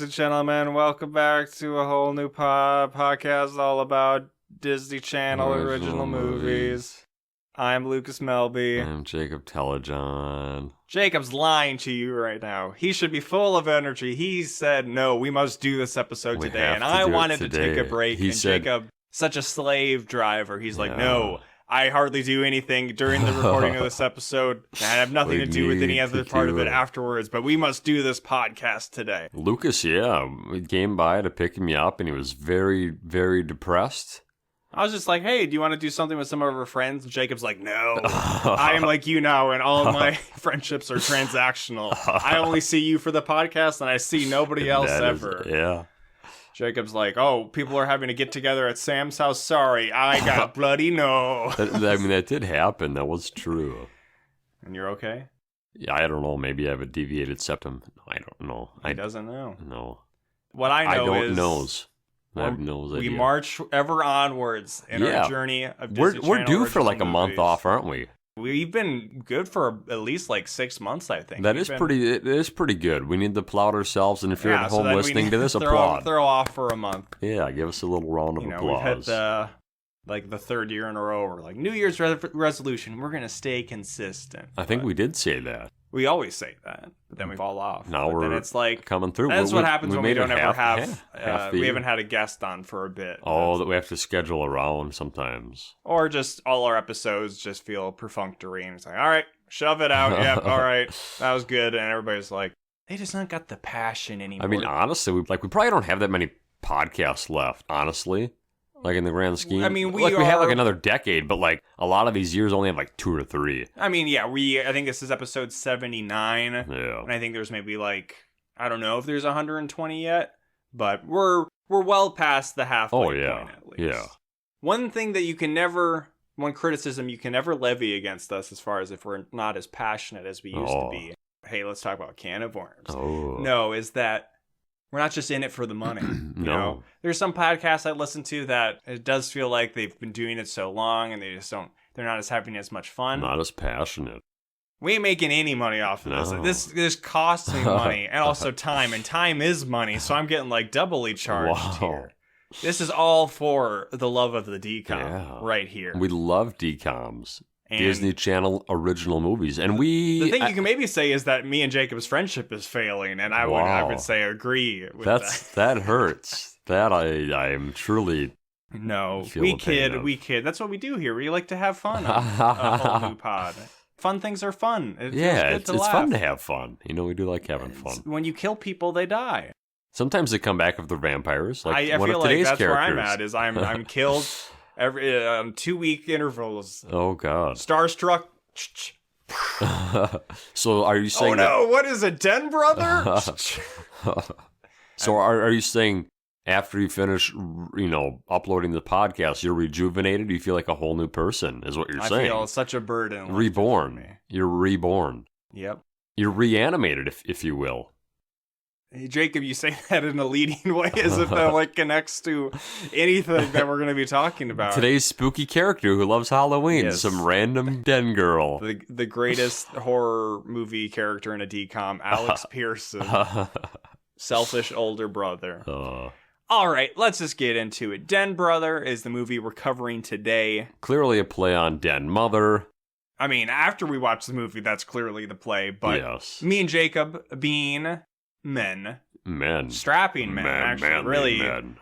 and gentlemen. Welcome back to a whole new podcast all about Disney Channel original movies. I'm Lucas Melby. I'm Jacob Telejohn. Jacob's lying to you right now. He should be full of energy. He said, no, we must do this episode today. And I wanted to take a break. And Jacob, such a slave driver, he's like, no, I hardly do anything during the recording of this episode. I have nothing to do with any other part of it afterwards, but we must do this podcast today. Lucas, he came by to pick me up, and he was very, very depressed. I was just like, hey, do you want to do something with some of our friends? And Jacob's like, no, I am like you now, and all of my friendships are transactional. I only see you for the podcast, and I see nobody else ever. Yeah. Jacob's like, oh, people are having to get together at Sam's house. Sorry, I got bloody no. That did happen. That was true. And you're okay? Yeah, I don't know. Maybe I have a deviated septum. I don't know. He doesn't know. No. What I know is... I have no idea. We march ever onwards in our journey of Disney We're due for like a movies. month off, aren't we? We've been good for at least like 6 months, I think. It is pretty good. We need to applaud ourselves, and if you're at home listening to this, applaud. Throw off for a month. Yeah, give us a little round of applause. We've hit the third year in a row. We're like, New Year's resolution, we're going to stay consistent. I think we did say that. We always say that, but then we fall off. Now then it's like coming through. That's what happens when we don't ever have. We year. haven't had a guest on for a bit. Oh, that we have to schedule around sometimes. Or just all our episodes just feel perfunctory, and it's like, all right, shove it out. Yep, all right, that was good, and everybody's like, they just not got the passion anymore. I mean, honestly, we probably don't have that many podcasts left. Honestly. Like in the grand scheme, I mean, we have like another decade, but like a lot of these years only have like 2 or 3. I mean, yeah, I think this is episode 79. Yeah, and I think there's maybe like, I don't know if there's 120 yet, but we're well past the halfway point at least. Yeah. One criticism you can never levy against us, as far as if we're not as passionate as we used to be. Hey, let's talk about Can of Worms. No, is that. We're not just in it for the money. You know? There's some podcasts I listen to that it does feel like they've been doing it so long and they're not as having as much fun. Not as passionate. We ain't making any money off of this. This costs me money and also time, and time is money, so I'm getting like doubly charged here. This is all for the love of the DCOM right here. We love DCOMs. And Disney Channel original movies, and the thing you can maybe say is that me and Jacob's friendship is failing, and I would say agree with that. That hurts. That I am truly we kid. That's what we do here. We like to have fun on a whole new pod. Fun things are fun. It's fun to have fun. We do like having fun. When you kill people, they die. Sometimes they come back if they're vampires. Like I one feel of today's like that's characters. where I'm at. Is I'm killed. Every 2-week intervals. Oh God! Starstruck. So are you saying? Oh no! What is it, Den Brother? So are you saying after you finish, uploading the podcast, you're rejuvenated? You feel like a whole new person? Is what you're saying? I feel such a burden. Reborn. You're reborn. Yep. You're reanimated, if you will. Hey, Jacob, you say that in a leading way as if that like connects to anything that we're going to be talking about. Today's spooky character who loves Halloween, some random den girl. The greatest horror movie character in a DCOM, Alex Pearson. Selfish older brother. All right, let's just get into it. Den Brother is the movie we're covering today. Clearly a play on Den Mother. I mean, after we watch the movie, that's clearly the play, but me and Jacob being... Men, strapping men, actually, really men.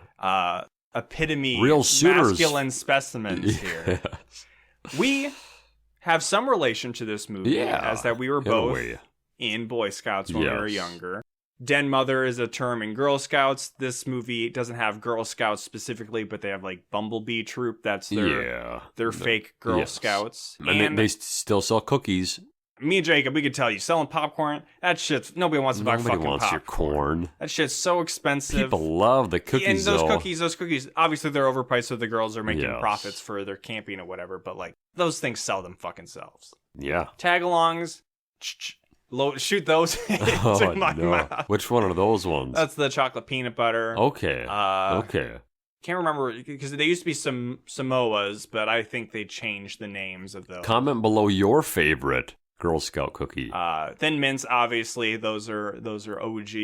Epitome, real suitors, masculine specimens here. We have some relation to this movie, as that we were both in Boy Scouts when we were younger. Den Mother is a term in Girl Scouts. This movie doesn't have Girl Scouts specifically, but they have like Bumblebee Troop. That's their fake Girl Scouts, and they still sell cookies. Me and Jacob, we could tell you, selling popcorn, that shit's, nobody wants to buy fucking popcorn. Nobody wants your corn. That shit's so expensive. People love the cookies, and those cookies, obviously they're overpriced, so the girls are making profits for their camping or whatever, but like, those things sell them fucking selves. Yeah. Tag-alongs, shoot those into my mouth. Which one are those ones? That's the chocolate peanut butter. Okay. Can't remember, because they used to be some Samoas, but I think they changed the names of those. Comment below your favorite Girl Scout cookie. Thin Mints, obviously, those are OG.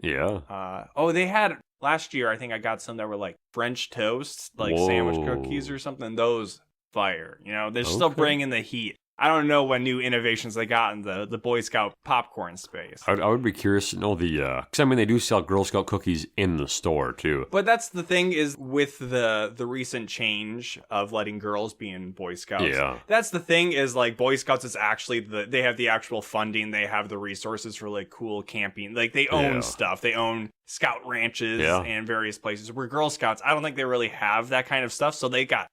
Yeah. They had last year. I think I got some that were like French toast, like sandwich cookies or something. Those fire. They're still bringing the heat. I don't know what new innovations they got in the Boy Scout popcorn space. I would be curious to know because they do sell Girl Scout cookies in the store too. But that's the thing is with the recent change of letting girls be in Boy Scouts. Yeah. That's the thing is like Boy Scouts is actually they have the actual funding. They have the resources for like cool camping. Like they own stuff. They own scout ranches and various places. Where Girl Scouts, I don't think they really have that kind of stuff. So they got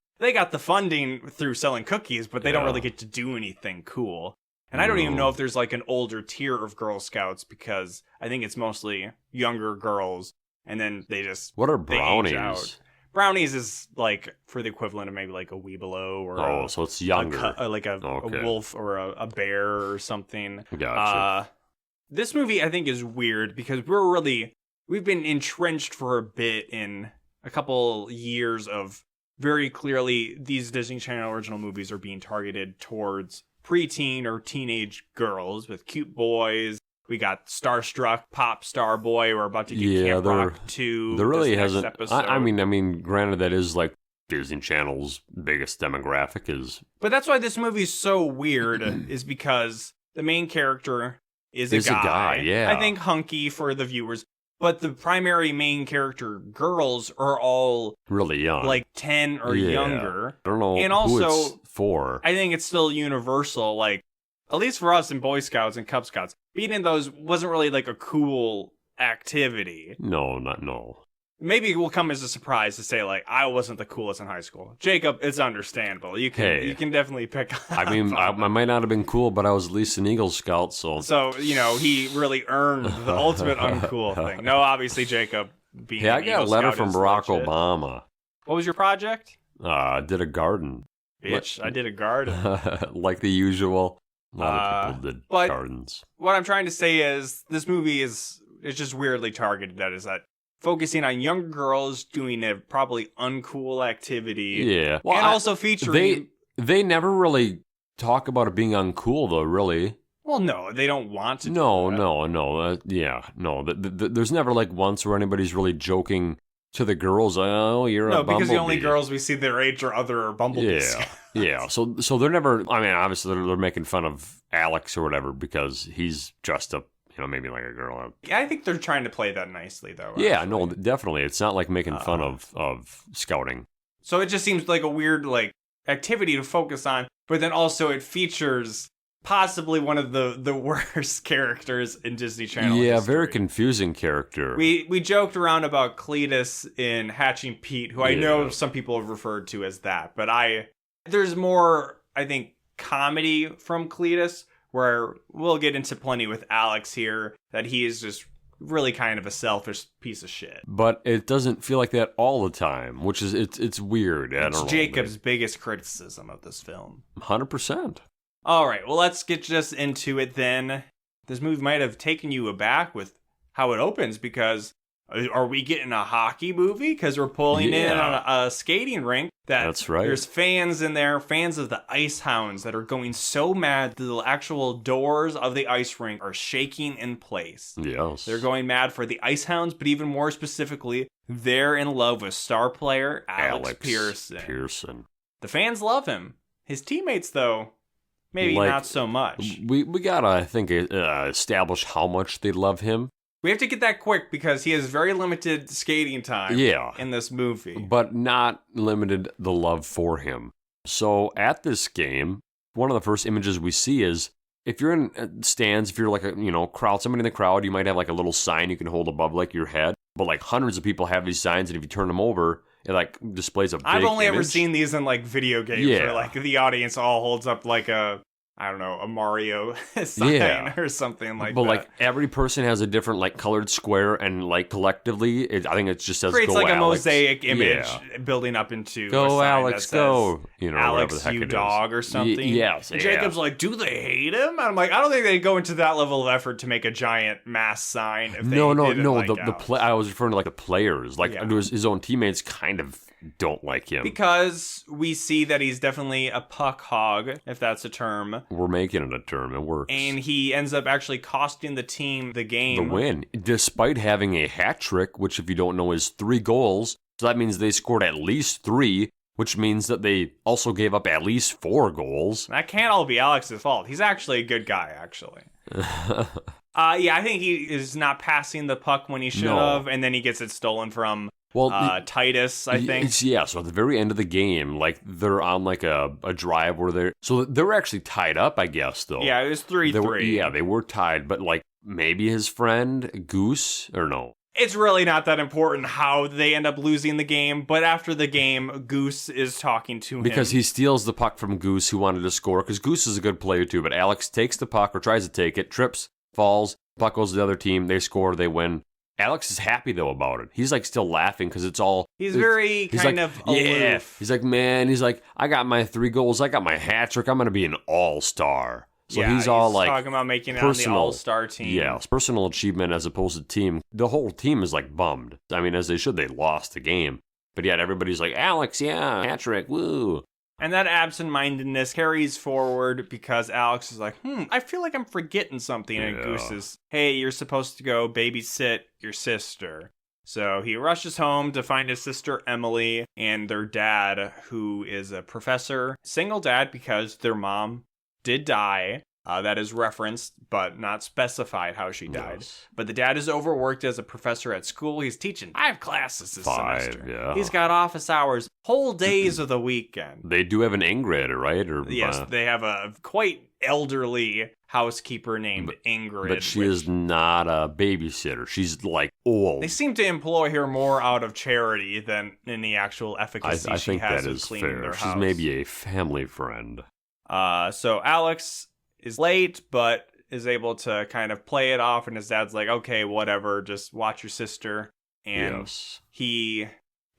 the funding through selling cookies, but they don't really get to do anything cool. And I don't even know if there's like an older tier of Girl Scouts because I think it's mostly younger girls. And then they just... What are brownies? Brownies is like for the equivalent of maybe like a Weebelo or so it's younger. A wolf or a bear or something. Gotcha. This movie I think is weird because we've been entrenched for a bit in a couple years of very clearly these Disney Channel original movies are being targeted towards preteen or teenage girls with cute boys. We got Starstruck, Pop Star Boy. We're about to get Camp Rock 2. There really hasn't. I mean, granted, that is like Disney Channel's biggest demographic is. But that's why this movie's so weird, is because the main character is a guy. Yeah. I think hunky for the viewers. But the primary main character girls are all really young, like 10 or younger. I don't know. And also, who it's for. I think it's still universal. Like, at least for us in Boy Scouts and Cub Scouts, being in those wasn't really like a cool activity. No. Maybe it will come as a surprise to say, like, I wasn't the coolest in high school. Jacob, it's understandable. You can definitely pick up. I mean, I might not have been cool, but I was at least an Eagle Scout, so... So, he really earned the ultimate uncool thing. No, obviously, Jacob being I got a letter from Barack Obama. What was your project? I did a garden. Bitch, I did a garden. Like the usual. A lot of people did gardens. What I'm trying to say is, this movie is just weirdly targeted that focusing on young girls doing a probably uncool activity. Yeah. Well, and also featuring... They never really talk about it being uncool, though, really. Well, no, they don't want to. No. There's never like once where anybody's really joking to the girls, oh, you're a bumblebee. No, because the only girls we see their age are other bumblebees. Yeah. So they're never... I mean, obviously, they're making fun of Alex or whatever because he's dressed up, maybe like a girl. I think they're trying to play that nicely, though. Yeah, no, definitely. It's not like making fun of scouting. So it just seems like a weird, like, activity to focus on, but then also it features possibly one of the worst characters in Disney Channel history. Very confusing character. We joked around about Cletus in Hatching Pete, who I know some people have referred to as that, but there's more, I think, comedy from Cletus, where we'll get into plenty with Alex here, that he is just really kind of a selfish piece of shit. But it doesn't feel like that all the time, which is, it's weird. It's Jacob's biggest criticism of this film. 100%. All right, well, let's get just into it then. This movie might have taken you aback with how it opens, because are we getting a hockey movie? Because we're pulling in on a skating rink. That's right. There's fans in there, fans of the Ice Hounds that are going so mad that the actual doors of the ice rink are shaking in place. Yes. They're going mad for the Ice Hounds, but even more specifically, they're in love with star player Alex Pearson. The fans love him. His teammates, though, maybe not so much. We gotta, I think, establish how much they love him. We have to get that quick because he has very limited skating time in this movie. But not limited the love for him. So at this game, one of the first images we see is, if you're in stands, if you're like a crowd, somebody in the crowd, you might have like a little sign you can hold above like your head. But like hundreds of people have these signs, and if you turn them over, it like displays a big I've only image. ever seen these in like video games where like the audience all holds up like a Mario sign or something like that. But like every person has a different like colored square, and like collectively, I think it just says creates go like Alex. A mosaic image building up into go a sign Alex, that go. Says, Alex, you dog, or something. Yes. And Jacob's like, do they hate him? And I'm like, I don't think they go into that level of effort to make a giant mass sign. If they no. Like I was referring to like the players, like his own teammates, kind of don't like him. Because we see that he's definitely a puck hog, if that's a term. We're making it a term. It works. And he ends up actually costing the team the game. The win, despite having a hat trick, which if you don't know is 3 goals. So that means they scored at least 3, which means that they also gave up at least 4 goals. That can't all be Alex's fault. He's actually a good guy, actually. I think he is not passing the puck when he should have, and then he gets it stolen from Titus, I think. Yeah, so at the very end of the game, like, they're on, like, a drive where they're actually tied up, I guess, though. Yeah, it was 3-3. Yeah, they were tied, but, like, maybe his friend, Goose, or no? It's really not that important how they end up losing the game, but after the game, Goose is talking to him. Because he steals the puck from Goose, who wanted to score, because Goose is a good player too, but Alex takes the puck, or tries to take it, trips, falls, puck goes to the other team, they score, they win. Alex is happy, though, about it. He's, like, still laughing, because it's all... He's kind of aloof. Yeah. He's like, man, I got my 3 goals, I got my hat trick, I'm going to be an all-star. So he's all like talking about making it on the all-star team. Yeah, it's personal achievement as opposed to team. The whole team is like bummed. I mean, as they should, they lost the game. But yet everybody's like, Alex, yeah, hat trick, woo. And that absent-mindedness carries forward because Alex is like, I feel like I'm forgetting something. And Goose is, hey, you're supposed to go babysit your sister. So he rushes home to find his sister Emily and their dad, who is a professor. Single dad because their mom did die. That is referenced, but not specified how she died. Yes. But the dad is overworked as a professor at school. He's teaching 5 classes this semester. Yeah. He's got office hours, whole days of the weekend. They do have an Ingrid, right? Yes, they have a quite elderly housekeeper named Ingrid. But she is not a babysitter. She's like old. They seem to employ her more out of charity than any actual efficacy I she think has that of is cleaning fair. their house. She's maybe a family friend. So Alex is late, but is able to kind of play it off, and his dad's like, okay, whatever, just watch your sister. And he,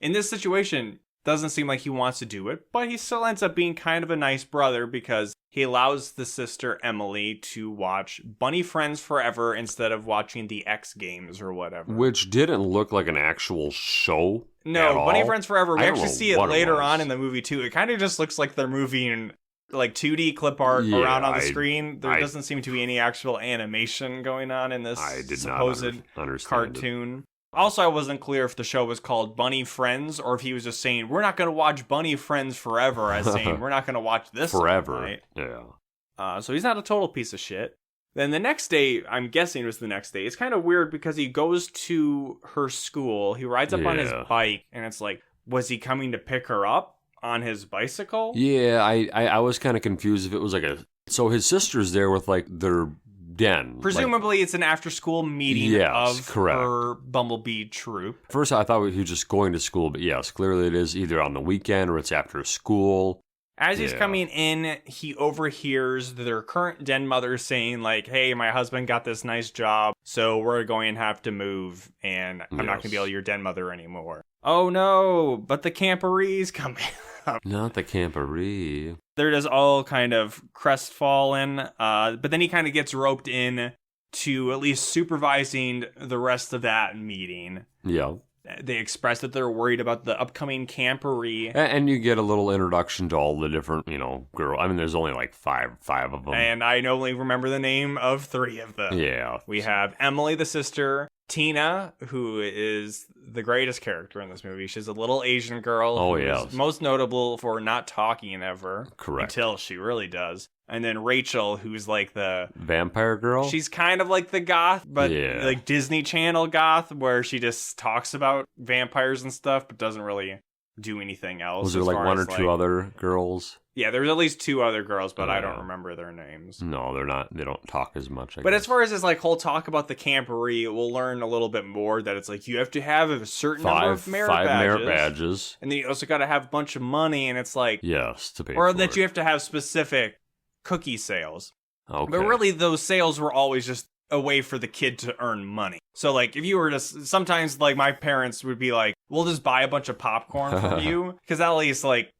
in this situation, doesn't seem like he wants to do it, but he still ends up being kind of a nice brother because he allows the sister Emily to watch Bunny Friends Forever instead of watching the X Games or whatever. Which didn't look like an actual show. No, Bunny Friends Forever. We actually see it later on in the movie too. It kind of just looks like they're moving like 2D clip art around on the screen. There doesn't seem to be any actual animation going on in this supposed cartoon. Also, I wasn't clear if the show was called Bunny Friends or if he was just saying, we're not going to watch Bunny Friends Forever, as saying, we're not going to watch this forever. Night. Yeah. So he's not a total piece of shit. Then the next day, I'm guessing it was the next day, it's kind of weird because he goes to her school, he rides up on his bike, and it's like, was he coming to pick her up on his bicycle? Yeah, I was kind of confused if it was like so his sister's there with like their den. Presumably it's an after-school meeting of her Bumblebee troop. First I thought he was just going to school, but yes, clearly it is either on the weekend or it's after school. As he's coming in, he overhears their current den mother saying like, hey, my husband got this nice job, so we're going to have to move, and I'm not going to be your den mother anymore. Oh no, but the camporee's coming up. Not the camporee. They're just all kind of crestfallen, but then he kind of gets roped in to at least supervising the rest of that meeting. Yeah. They express that they're worried about the upcoming camporee. And you get a little introduction to all the different, girl. I mean, there's only like five of them. And I only remember the name of 3 of them. Yeah. We have Emily, the sister, Tina, who is the greatest character in this movie. She's a little Asian girl. Oh, yes. Most notable for not talking ever. Correct. Until she really does. And then Rachel, who's like the vampire girl. She's kind of like the goth, but like Disney Channel goth, where she just talks about vampires and stuff, but doesn't really do anything else. Was there like one or two other girls? Yeah, there's at least 2 other girls, but I don't remember their names. No, they're not. They don't talk as much. But as far as this like whole talk about the camporee, we'll learn a little bit more that it's like you have to have a certain number of merit badges. And then you also got to have a bunch of money, and it's like to pay or for that it. you have to have specific cookie sales. Okay. But really, those sales were always just a way for the kid to earn money. So, like, if you were to... Sometimes, like, my parents would be like, we'll just buy a bunch of popcorn from you. Because at least, like,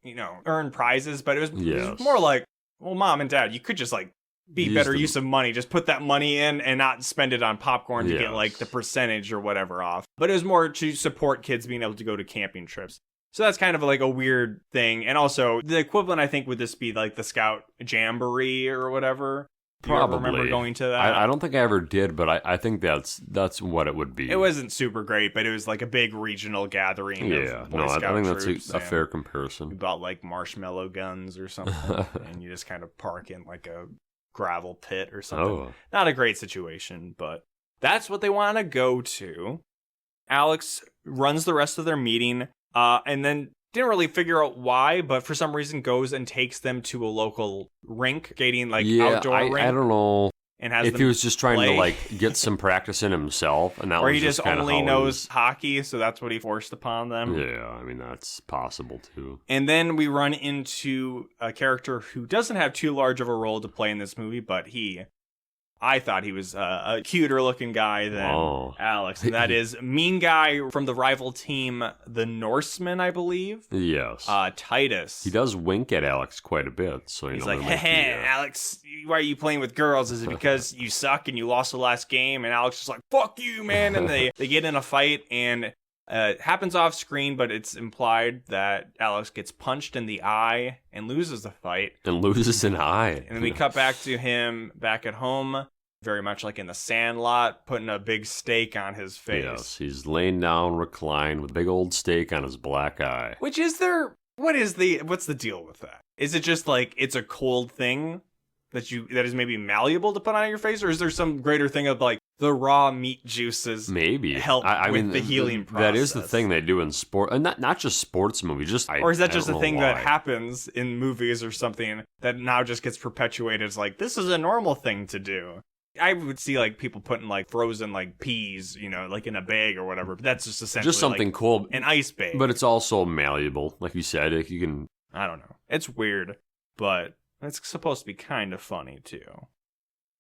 earn prizes. But it was more like, well, Mom and Dad, you could just, like, be better use of money. Just put that money in and not spend it on popcorn to get, like, the percentage or whatever off. But it was more to support kids being able to go to camping trips. So that's kind of like a weird thing. And also, the equivalent, I think, would this be like the Scout Jamboree or whatever? Do you ever remember going to that? I don't think I ever did, but I think that's what it would be. It wasn't super great, but it was like a big regional gathering of Boy Scout I think troops, that's a fair comparison. We bought like marshmallow guns or something, and you just kind of park in like a gravel pit or something. Oh. Not a great situation, but that's what they want to go to. Alex runs the rest of their meeting, and then didn't really figure out why, but for some reason goes and takes them to a local rink, skating outdoor rink. I don't know and has if he was just trying to like get some practice in himself, and that or was he just only knows hockey, so that's what he forced upon them. Yeah, I mean that's possible too. And then we run into a character who doesn't have too large of a role to play in this movie, but I thought he was a cuter looking guy than Alex. And that is mean guy from the rival team, the Norsemen, I believe. Yes. Titus. He does wink at Alex quite a bit. So he's like, hey, Alex, why are you playing with girls? Is it because you suck and you lost the last game? And Alex is like, fuck you, man. And they get in a fight, and it happens off screen, but it's implied that Alex gets punched in the eye and loses the fight. And loses an eye. And then we cut back to him back at home, very much like in the Sandlot, putting a big steak on his face. Yes, he's laying down, reclined, with a big old steak on his black eye. What's the deal with that? Is it just like it's a cold thing that is maybe malleable to put on your face, or is there some greater thing of like the raw meat juices help with the healing process? That is the thing they do in sport, and not just sports movies. Or is that just a thing that happens in movies or something that now just gets perpetuated as like this is a normal thing to do? I would see like people putting like frozen like peas, like in a bag or whatever. But that's just essentially just something like cold, an ice bag. But it's also malleable, like you said. Like you can. I don't know. It's weird, but it's supposed to be kind of funny too.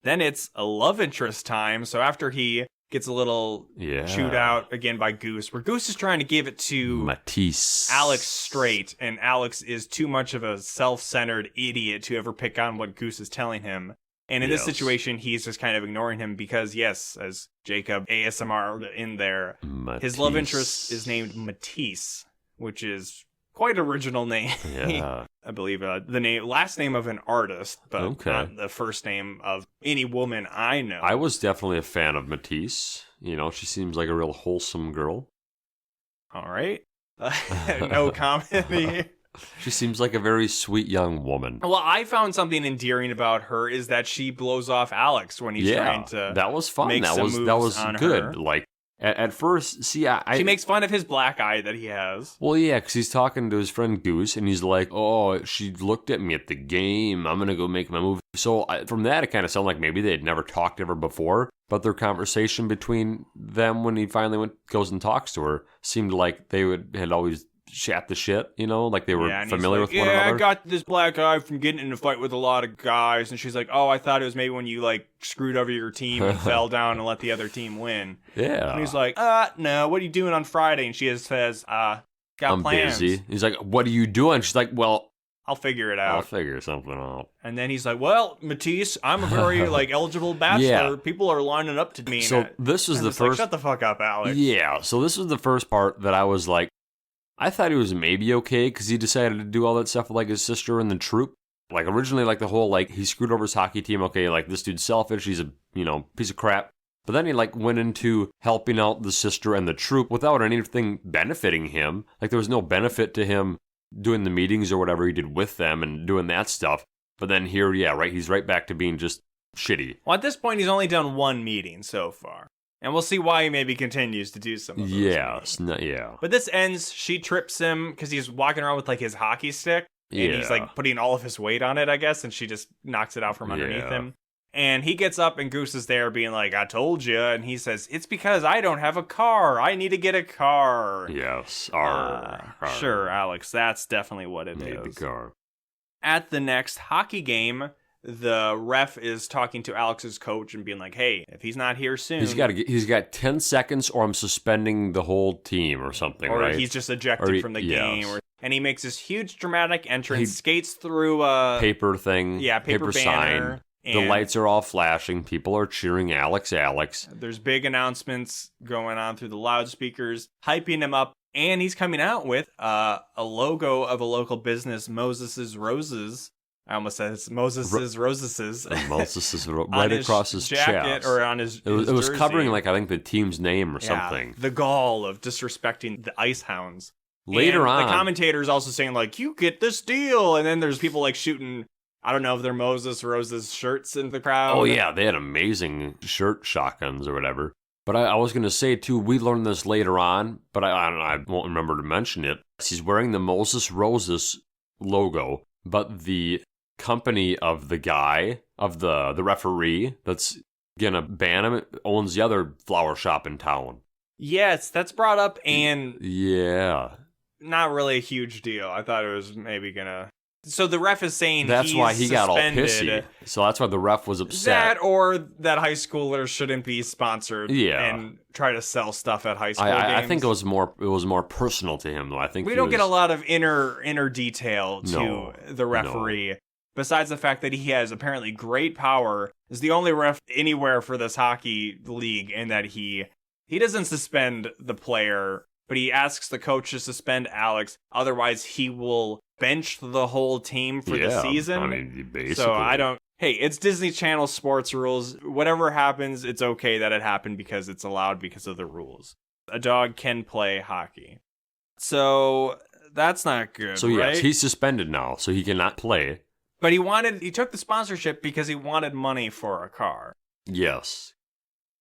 Then it's a love interest time. So after he gets a little chewed out again by Goose, where Goose is trying to give it to Matisse, Alex straight, and Alex is too much of a self-centered idiot to ever pick on what Goose is telling him. And in this situation, he's just kind of ignoring him because, yes, as Jacob ASMR in there, Matisse. His love interest is named Matisse, which is quite original name. Yeah. I believe the last name of an artist, but not the first name of any woman I know. I was definitely a fan of Matisse. She seems like a real wholesome girl. All right. No comment. She seems like a very sweet young woman. Well, I found something endearing about her is that she blows off Alex when he's trying to that was fun. Make that was good. Her. Like at first, she makes fun of his black eye that he has. Well, yeah, because he's talking to his friend Goose, and he's like, "Oh, she looked at me at the game. I'm gonna go make my move." So from that, it kind of sounded like maybe they had never talked ever before. But their conversation between them when he finally goes and talks to her seemed like they had always chat the shit, like they were familiar with one another. I got this black eye from getting in a fight with a lot of guys. And she's like, oh, I thought it was maybe when you like screwed over your team and fell down and let the other team win. Yeah. And he's like, no, what are you doing on Friday? And she says, got I'm plans. Busy. He's like, what are you doing? She's like, well, I'll figure it out. I'll figure something out. And then he's like, well, Matisse, I'm a very eligible bachelor. Yeah. People are lining up to me. So this was the first. Like, shut the fuck up, Alex. Yeah. So this was the first part that I was like, I thought he was maybe okay because he decided to do all that stuff with like his sister and the troop. Like originally, like the whole like he screwed over his hockey team. Okay, like this dude's selfish. He's a piece of crap. But then he like went into helping out the sister and the troop without anything benefiting him. Like there was no benefit to him doing the meetings or whatever he did with them and doing that stuff. But then here, he's right back to being just shitty. Well, at this point, he's only done one meeting so far. And we'll see why he maybe continues to do some of those. Yes, But this ends, she trips him because he's walking around with like his hockey stick. And he's like putting all of his weight on it, I guess. And she just knocks it out from underneath him. And he gets up and Goose is there being like, I told you. And he says, it's because I don't have a car. I need to get a car. Yes. Sure, Alex. That's definitely what it is. Need the car. At the next hockey game, the ref is talking to Alex's coach and being like, hey, if he's not here soon... He's got 10 seconds or I'm suspending the whole team or something, or right? Or he's just ejected from the game. And he makes this huge dramatic entrance, skates through a... Paper thing. Yeah, paper sign. The lights are all flashing. People are cheering Alex. There's big announcements going on through the loudspeakers, hyping him up. And he's coming out with a logo of a local business, Moses's Roses. I almost said it's Moses's Roses. Moses's right across his jacket chest. Or on his it was jersey. covering, like, I think the team's name or something. The gall of disrespecting the Ice Hounds. Later on, the commentator's also saying, like, you get this deal. And then there's people, like, shooting, I don't know if they're Moses Roses shirts in the crowd. Oh, yeah, they had amazing shirt shotguns or whatever. But I was going to say, too, we learned this later on, but I won't remember to mention it. He's wearing the Moses Roses logo, but the company of the guy, of the referee that's going to ban him, owns the other flower shop in town. Yes, that's brought up, and... Yeah. Not really a huge deal. I thought it was maybe going to... So the ref is saying that's why he got all suspended. pissy. So that's why the ref was upset. That or that high schoolers shouldn't be sponsored and try to sell stuff at high school games. I think it was more personal to him, though. I think we don't get a lot of inner detail to the referee. No. Besides the fact that he has apparently great power, is the only ref anywhere for this hockey league, in that he doesn't suspend the player, but he asks the coach to suspend Alex. Otherwise, he will bench the whole team for the season. I mean, basically. So hey, it's Disney Channel sports rules. Whatever happens, it's okay that it happened because it's allowed because of the rules. A dog can play hockey. So that's not good, So right? yes, he's suspended now, so he cannot play. But he took the sponsorship because he wanted money for a car. Yes.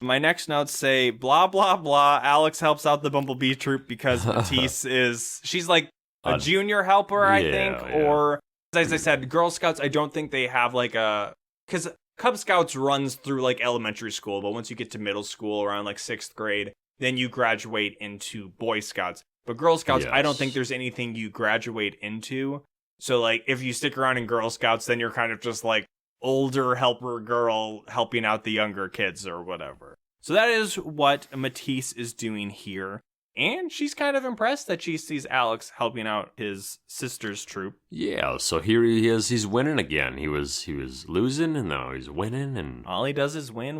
My next notes say, blah, blah, blah. Alex helps out the Bumblebee troop because Matisse she's like a junior helper, I think. Yeah. Or, as I said, Girl Scouts, I don't think they have like because Cub Scouts runs through like elementary school, but once you get to middle school around like 6th grade, then you graduate into Boy Scouts. But Girl Scouts, I don't think there's anything you graduate into. So like if you stick around in Girl Scouts, then you're kind of just like older helper girl helping out the younger kids or whatever. So that is what Matisse is doing here. And she's kind of impressed that she sees Alex helping out his sister's troop. Yeah, so here he is. He's winning again. He was losing, and now he's winning. And all he does is win.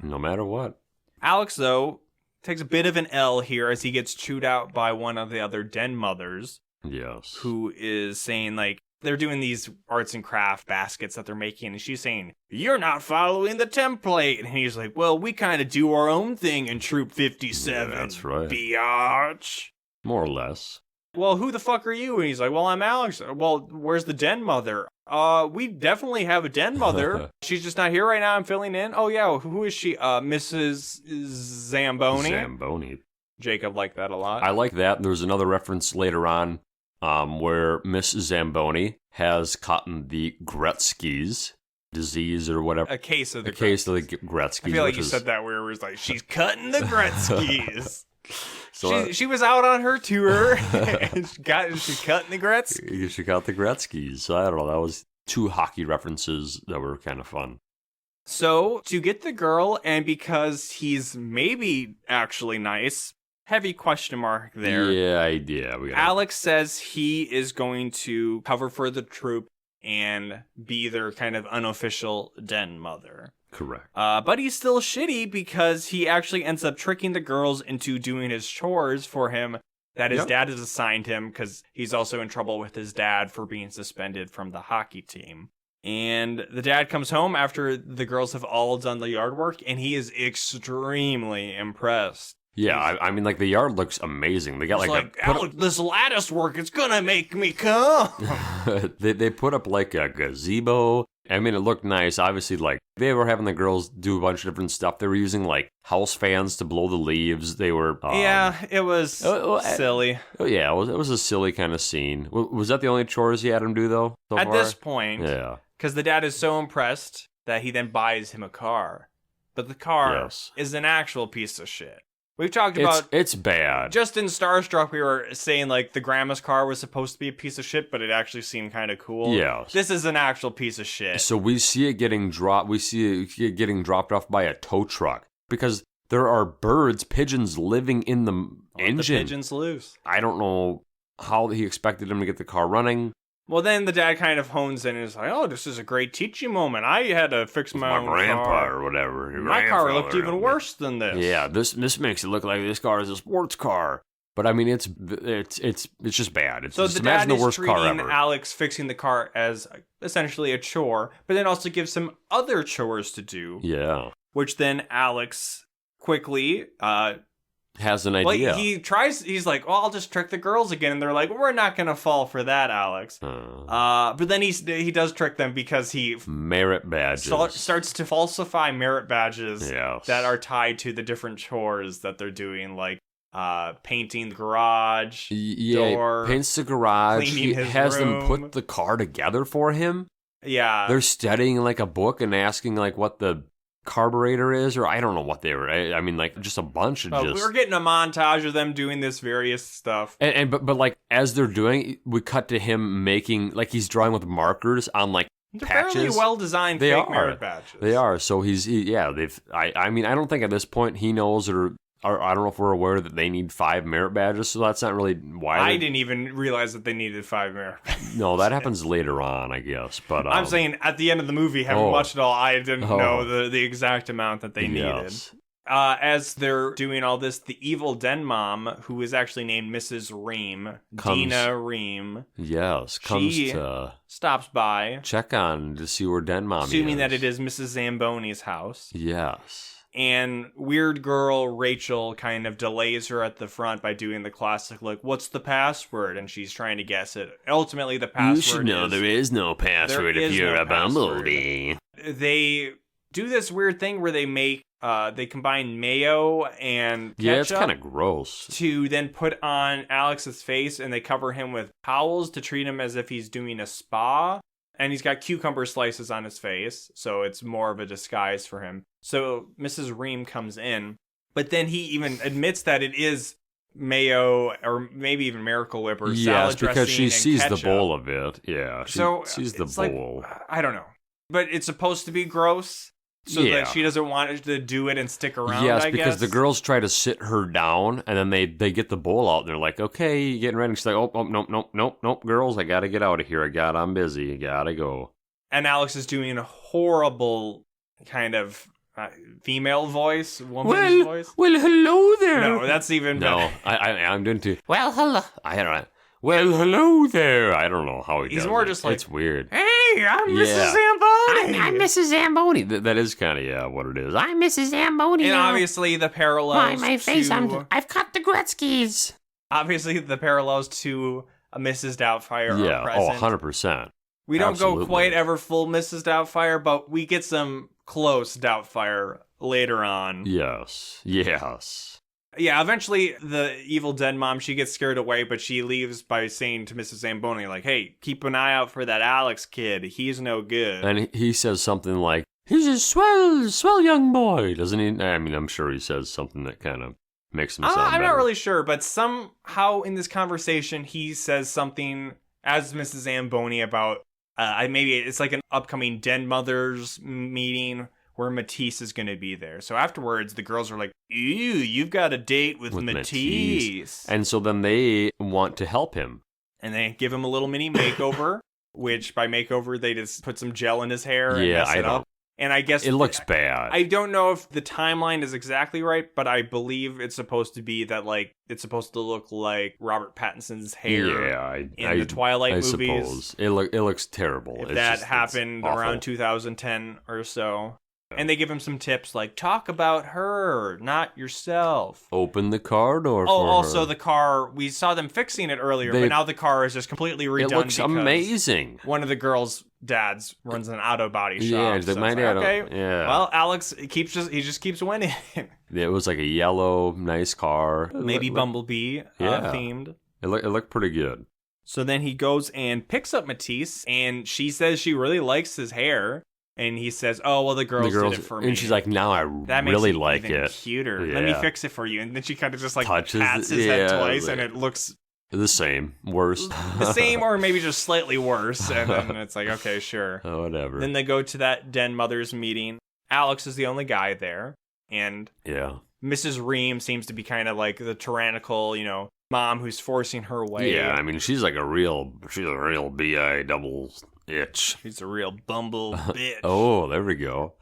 No matter what. Alex, though, takes a bit of an L here as he gets chewed out by one of the other den mothers. Yes. Who is saying, like, they're doing these arts and craft baskets that they're making, and she's saying, you're not following the template. And he's like, well, we kind of do our own thing in Troop 57. Yeah, that's right. Biatch. More or less. Well, who the fuck are you? And he's like, well, I'm Alex. Well, where's the den mother? We definitely have a den mother. She's just not here right now. I'm filling in. Oh, yeah. Who is she? Mrs. Zamboni. Zamboni. Jacob liked that a lot. I like that. There's another reference later on where Miss Zamboni has gotten the Gretzky's disease or whatever. A case of the Gretzky's. I feel like you said that where it was like, she's cutting the Gretzky's. So she was out on her tour and she's cutting the Gretzky's. She got the Gretzky's. So I don't know. That was 2 hockey references that were kind of fun. So to get the girl, and because he's maybe actually nice, heavy question mark there. Yeah. Alex says he is going to cover for the troop and be their kind of unofficial den mother. Correct. But he's still shitty because he actually ends up tricking the girls into doing his chores for him that his dad has assigned him, because he's also in trouble with his dad for being suspended from the hockey team. And the dad comes home after the girls have all done the yard work, and he is extremely impressed. Yeah, I mean, like, the yard looks amazing. They got this lattice work, it's gonna make me come. they put up like a gazebo. I mean, it looked nice. Obviously, like, they were having the girls do a bunch of different stuff. They were using like house fans to blow the leaves. They were it was silly. Yeah, it was a silly kind of scene. Was that the only chores he had him do though? At this point, yeah, because the dad is so impressed that he then buys him a car, but the car is an actual piece of shit. We've talked about... It's bad. Just in Starstruck, we were saying, like, the grandma's car was supposed to be a piece of shit, but it actually seemed kind of cool. Yeah. This is an actual piece of shit. So we see it getting dropped. We see it getting dropped off by a tow truck. Because there are pigeons living in the engine. The pigeons loose. I don't know how he expected him to get the car running. Well, then the dad kind of hones in and is like, oh, this is a great teaching moment. I had to fix my own grandpa car. Or whatever. My car looked even worse than this. Yeah, this makes it look like this car is a sports car. But I mean, it's just bad. It's so just the dad imagine the worst is car treating ever. Alex fixing the car as essentially a chore, but then also gives him other chores to do. Yeah. Which then Alex quickly has an idea. He's like, well, I'll just trick the girls again. And they're like, we're not going to fall for that, Alex. But then he does trick them because he... Merit badges. Starts to falsify merit badges yes. that are tied to the different chores that they're doing, like painting the garage door. He paints the garage. He has them put the car together for him. Yeah. They're studying like a book and asking like what the carburetor is, or I don't know what they were. I mean, like just a bunch of just. We're getting a montage of them doing this various stuff, but like as they're doing, we cut to him making like he's drawing with markers on like patches. Fairly well designed fake merit badges. They are. So I mean, I don't think at this point he knows or I don't know if we're aware that they need 5 merit badges, so that's not really why. I didn't even realize that they needed 5 merit badges. No, that happens later on, I guess. But I'm saying at the end of the movie, having watched it all, I didn't know the exact amount that they needed. As they're doing all this, the evil den mom, who is actually named Mrs. Ream, Dina Ream, stops by, check on to see where den mom is, assuming that it is Mrs. Zamboni's house. Yes. And weird girl Rachel kind of delays her at the front by doing the classic, like, what's the password? And she's trying to guess it. Ultimately, the password You should know there is no password if you're a bumblebee. They do this weird thing where they combine mayo and ketchup. Yeah, it's kind of gross. To then put on Alex's face, and they cover him with towels to treat him as if he's doing a spa. And he's got cucumber slices on his face, so it's more of a disguise for him. So Mrs. Ream comes in, but then he even admits that it is mayo or maybe even Miracle Whip or salad dressing because she sees ketchup. The bowl of it. Yeah, she sees the bowl. Like, I don't know. But it's supposed to be gross. So that she doesn't want to do it and stick around, yes, I guess. Because the girls try to sit her down, and then they get the bowl out, and they're like, okay, you getting ready? And she's like, oh, nope, girls, I gotta get out of here. I'm busy. Gotta go. And Alex is doing a horrible kind of female voice, woman's voice. Well, hello there. No, that's even better. No, I'm doing too. Well, hello. I don't know. Well, hello there. I don't know how he's more just like, it's weird. Hey, I'm Mrs. Zamboni. I'm Mrs. Zamboni. That is kind of what it is. I'm Mrs. Zamboni. And obviously the parallels. My face. I've cut the Gretzky's. Obviously the parallels to a Mrs. Doubtfire are present. 100%. We don't go quite ever full Mrs. Doubtfire, but we get some close Doubtfire later on. Yes. Yeah, eventually the evil den mom, she gets scared away, but she leaves by saying to Mrs. Zamboni, like, hey, keep an eye out for that Alex kid. He's no good. And he says something like, he's a swell young boy, doesn't he? I mean, I'm sure he says something that kind of makes him sound better. I'm not really sure, but somehow in this conversation, he says something as Mrs. Zamboni about, maybe it's like an upcoming den mothers meeting where Matisse is going to be there. So afterwards, the girls are like, ew, you've got a date with Matisse. And so then they want to help him. And they give him a little mini makeover, which by makeover, they just put some gel in his hair and mess it up. And I guess it looks bad. I don't know if the timeline is exactly right, but I believe it's supposed to be that, like, it's supposed to look like Robert Pattinson's hair in the Twilight movies. Suppose. It looks terrible. If that happened around 2010 or so. And they give him some tips like, talk about her, not yourself. Open the car door for her. Also the car, we saw them fixing it earlier, but now the car is just completely redone. It looks amazing. One of the girls' dads runs an auto body shop. Yeah, so my dad. Okay, yeah. Well, Alex he just keeps winning. It was like a yellow, nice car. Maybe Bumblebee themed. It looked pretty good. So then he goes and picks up Matisse, and she says she really likes his hair. And he says, oh, well, the girls did it for me. And she's like, now I really like it. That makes it cuter. Yeah. Let me fix it for you. And then she kind of just like pats his head twice, and it looks... the same. Worse. The same or maybe just slightly worse. And then it's like, okay, sure. Oh, whatever. Then they go to that den mothers meeting. Alex is the only guy there. And Mrs. Ream seems to be kind of like the tyrannical, mom who's forcing her way. Yeah, I mean, she's a real BI double itch. She's a real bumble bitch. Oh, there we go.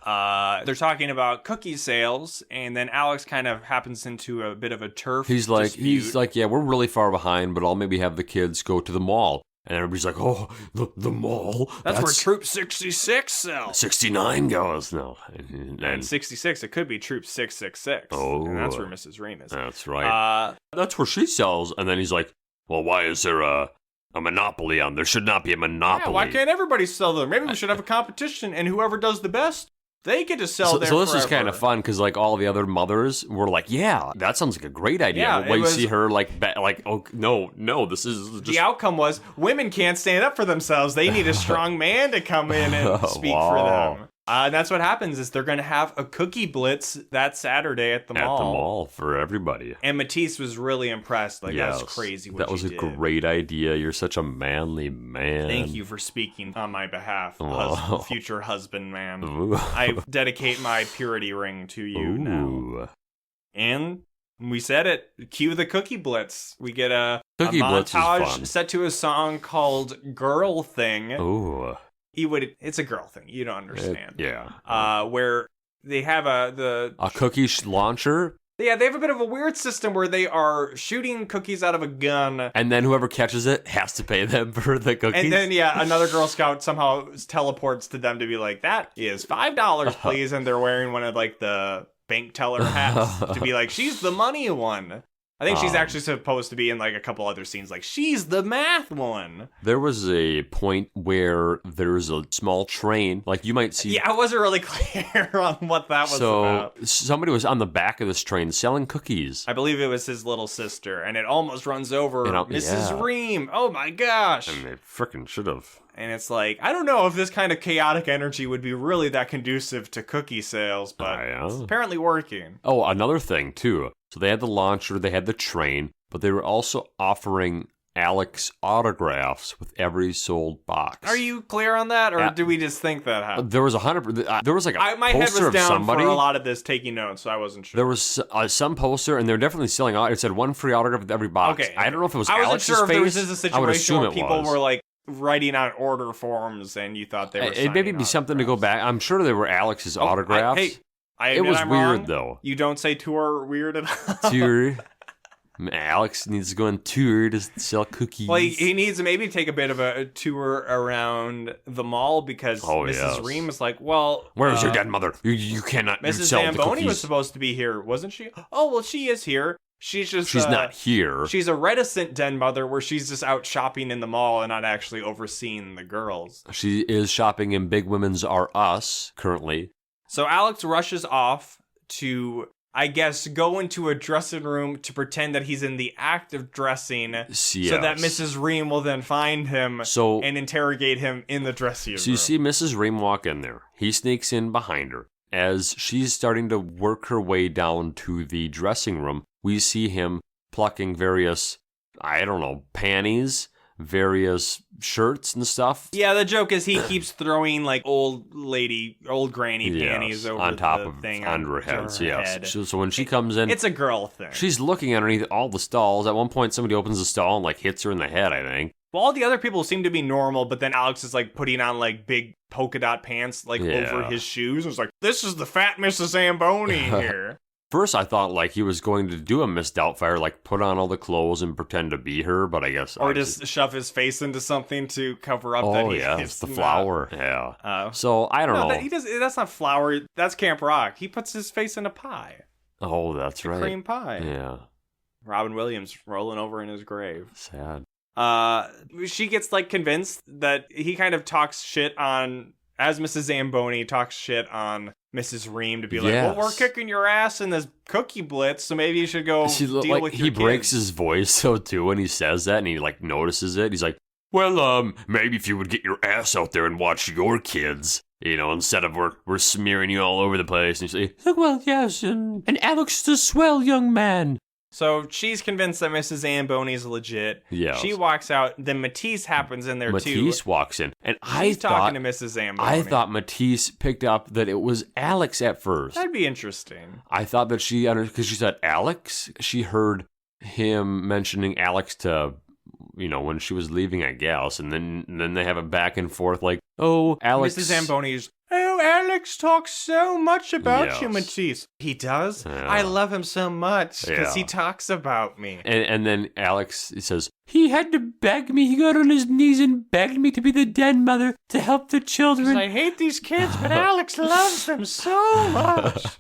They're talking about cookie sales, and then Alex kind of happens into a bit of a turf He's like, yeah, we're really far behind, but I'll maybe have the kids go to the mall. And everybody's like, oh, the mall. That's where Troop 66 sells. 69 goes. No. And 66, it could be Troop 666. Oh. And that's where Mrs. Ream is. That's right. That's where she sells. And then he's like, well, why is there a monopoly on? There should not be a monopoly. Yeah, why can't everybody sell them? Maybe we should have a competition, and whoever does the best, they get to sell there So this forever. is kind of fun because like all the other mothers were like, yeah, that sounds like a great idea. Yeah, but you see her like oh no, this is just... The outcome was women can't stand up for themselves. They need a strong man to come in and speak for them. And that's what happens is they're going to have a cookie blitz that Saturday at the mall. At the mall for everybody. And Matisse was really impressed. Like, yes, that's crazy what that was you a did. Great idea. You're such a manly man. Thank you for speaking on my behalf, future husband man. Ooh. I dedicate my purity ring to you now. And we said it. Cue the cookie blitz. We get a montage set to a song called Girl Thing. Ooh. It's a girl thing. You don't understand. Yeah. Where they have a cookie launcher. Yeah, they have a bit of a weird system where they are shooting cookies out of a gun. And then whoever catches it has to pay them for the cookies. And then, another Girl Scout somehow teleports to them to be like, that is $5, please. And they're wearing one of like the bank teller hats to be like, she's the money one. I think she's actually supposed to be in like a couple other scenes, like she's the math one. There was a point where there's a small train, like you might see. Yeah, I wasn't really clear on what that was about. So somebody was on the back of this train selling cookies. I believe it was his little sister, and it almost runs over Mrs. Ream. Oh my gosh. And they frickin' should have. And it's like, I don't know if this kind of chaotic energy would be really that conducive to cookie sales, but it's apparently working. Oh, another thing, too. So they had the launcher, they had the train, but they were also offering Alex autographs with every sold box. Are you clear on that, or do we just think that happened? There was 100. There was like a my poster head was of down somebody. For a lot of this taking notes, so I wasn't sure. There was some poster, and they're definitely selling out. It said one free autograph with every box. Okay. I don't know if it was I wasn't Alex's sure if face. there was just a situation where people was. were like writing on order forms, and you thought they were. It maybe be something to go back. I'm sure they were Alex's autographs. It was I'm weird wrong. though. You don't say tour weird at all. Tour. Alex needs to go on tour to sell cookies. Well, he needs to maybe take a bit of a tour around the mall because Mrs. Ream is like, well... Where's your dead mother? You cannot Mrs. sell the Zamboni cookies. was supposed to be here, wasn't she? Oh, well, she is here. She's not here. She's a reticent den mother where she's just out shopping in the mall and not actually overseeing the girls. She is shopping in Big Women's R Us currently. So Alex rushes off to... I guess, go into a dressing room to pretend that he's in the act of dressing so that Mrs. Ream will then find him and interrogate him in the dressing room. So you see Mrs. Ream walk in there. He sneaks in behind her. As she's starting to work her way down to the dressing room, we see him plucking various, panties, various shirts and stuff. Yeah, the joke is he keeps throwing like old granny panties over on top the of thing under her heads. Yes. Head. So when she comes in, it's a girl thing. She's looking underneath all the stalls. At one point, somebody opens the stall and like hits her in the head, I think. Well, all the other people seem to be normal, but then Alex is like putting on like big polka dot pants like over his shoes. It's like, this is the fat Mrs. Zamboni here. First, I thought like he was going to do a Miss Doubtfire, like put on all the clothes and pretend to be her, but I guess or just shove his face into something to cover up that it's the flour. Yeah. So I don't know. That's not flour. That's Camp Rock. He puts his face in a pie. Oh, that's right. Cream pie. Yeah. Robin Williams rolling over in his grave. Sad. She gets like convinced that he kind of talks shit on, as Mrs. Zamboni talks shit on Mrs. Ream to be like, well, we're kicking your ass in this cookie blitz, so maybe you should go deal with your He breaks kids. his voice so too when he says that, and he like notices it. He's like, well, maybe if you would get your ass out there and watch your kids, instead of we're smearing you all over the place. And you say, well, yes, and Alex is a swell young man. So she's convinced that Mrs. Zamboni is legit. Yeah. She walks out. Then Matisse happens in there too. Matisse walks in. And She's talking to Mrs. Zamboni. I thought Matisse picked up that it was Alex at first. That'd be interesting. I thought that because she said Alex, she heard him mentioning Alex to when she was leaving, I guess. And then they have a back and forth like, oh, Alex. Mrs. Zamboni's, oh, Alex talks so much about you, Matisse. He does? Yeah. I love him so much because he talks about me. And then Alex says, he had to beg me. He got on his knees and begged me to be the den mother to help the children. I hate these kids, but Alex loves them so much.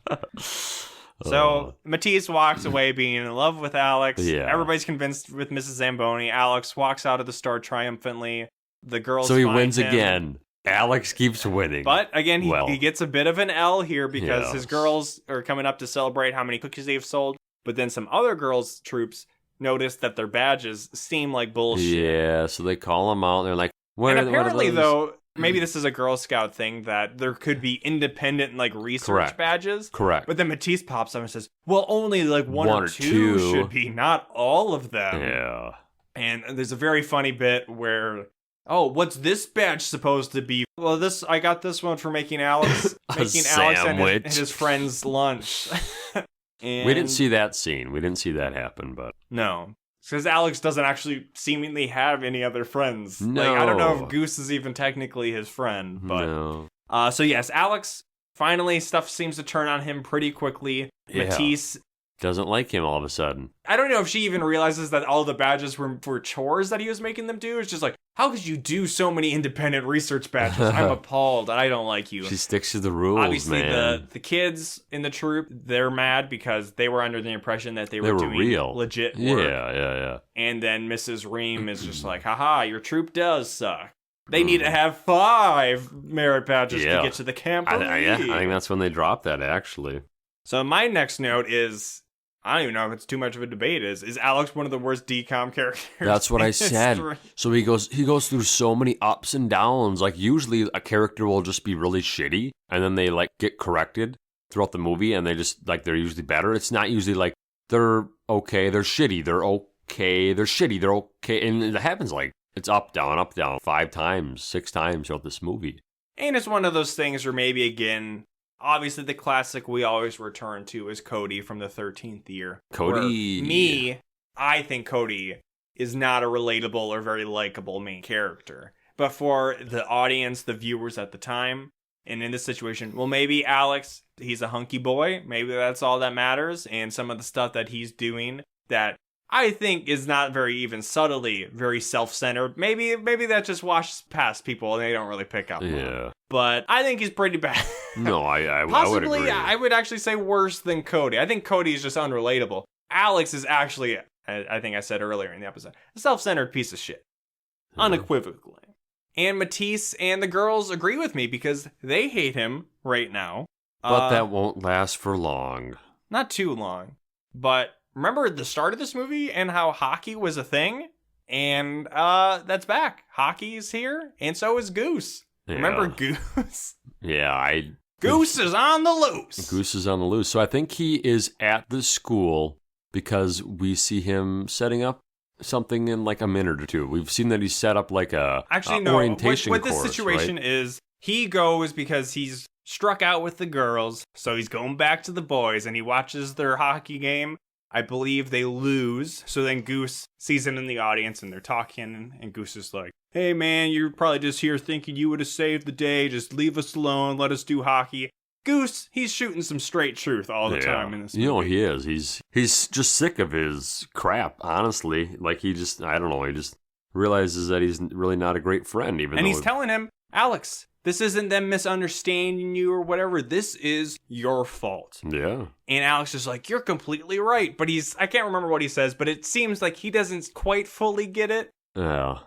So Matisse walks away being in love with Alex. Yeah. Everybody's convinced with Mrs. Zamboni. Alex walks out of the store triumphantly. The girls So he wins again. Alex keeps winning. But again, he gets a bit of an L here because his girls are coming up to celebrate how many cookies they've sold. But then some other girls' troops notice that their badges seem like bullshit. Yeah, so they call them out. And they're like, and apparently, though, maybe this is a Girl Scout thing that there could be independent research badges. Correct. But then Matisse pops up and says, well, only one or two should be, not all of them. Yeah. And there's a very funny bit where, oh, what's this badge supposed to be? Well, I got this one for making Alex and his friends lunch. And we didn't see that scene. We didn't see that happen, but no. Because Alex doesn't actually seemingly have any other friends. No. I don't know if Goose is even technically his friend. But no. So yes, Alex, finally, stuff seems to turn on him pretty quickly. Yeah. Matisse doesn't like him all of a sudden. I don't know if she even realizes that all the badges were for chores that he was making them do. It's just like, how could you do so many independent research badges? I'm appalled. I don't like you. She sticks to the rules, Obviously, man. the kids in the troop, they're mad because they were under the impression that they were doing real. legit work. Yeah. And then Mrs. Ream is just like, haha, your troop does suck. They need to have 5 merit badges to get to the camp. I think that's when they dropped that, actually. So my next note is, I don't even know if it's too much of a debate. Is Alex one of the worst DCOM characters? That's what I said. So he goes through so many ups and downs. Like, usually a character will just be really shitty, and then they get corrected throughout the movie, and they're usually better. It's not usually like they're okay, they're shitty, they're okay, they're shitty, they're okay, and it happens it's up down 5 times, 6 times throughout this movie. And it's one of those things where maybe again, obviously, the classic we always return to is Cody from the 13th year. Cody. I think Cody is not a relatable or very likable main character. But for the audience, the viewers at the time, and in this situation, well, maybe Alex, he's a hunky boy.Maybe that's all that matters. And some of the stuff that he's doing that I think is not very even subtly very self-centered. Maybe that just washes past people and they don't really pick up on it. But I think he's pretty bad. No, I would agree. I would actually say worse than Cody. I think Cody is just unrelatable. Alex is actually, I think I said earlier in the episode, a self-centered piece of shit. Unequivocally. And Matisse and the girls agree with me because they hate him right now. But that won't last for long. Not too long. But remember the start of this movie and how hockey was a thing? And that's back. Hockey's here, and so is Goose. Yeah. Remember Goose? Yeah, Goose is on the loose. Goose is on the loose. So I think he is at the school because we see him setting up something in a minute or two. We've seen that he's set up orientation what course, this situation is, he goes because he's struck out with the girls, so he's going back to the boys, and he watches their hockey game. I believe they lose, so then Goose sees him in the audience, and they're talking, and Goose is like, hey man, you're probably just here thinking you would have saved the day, just leave us alone, let us do hockey. Goose, he's shooting some straight truth all the time in this movie. He is. He's just sick of his crap, honestly. He just realizes that he's really not a great friend, And he's telling him, Alex, this isn't them misunderstanding you or whatever. This is your fault. Yeah. And Alex is like, you're completely right. But I can't remember what he says, but it seems like he doesn't quite fully get it. Yeah.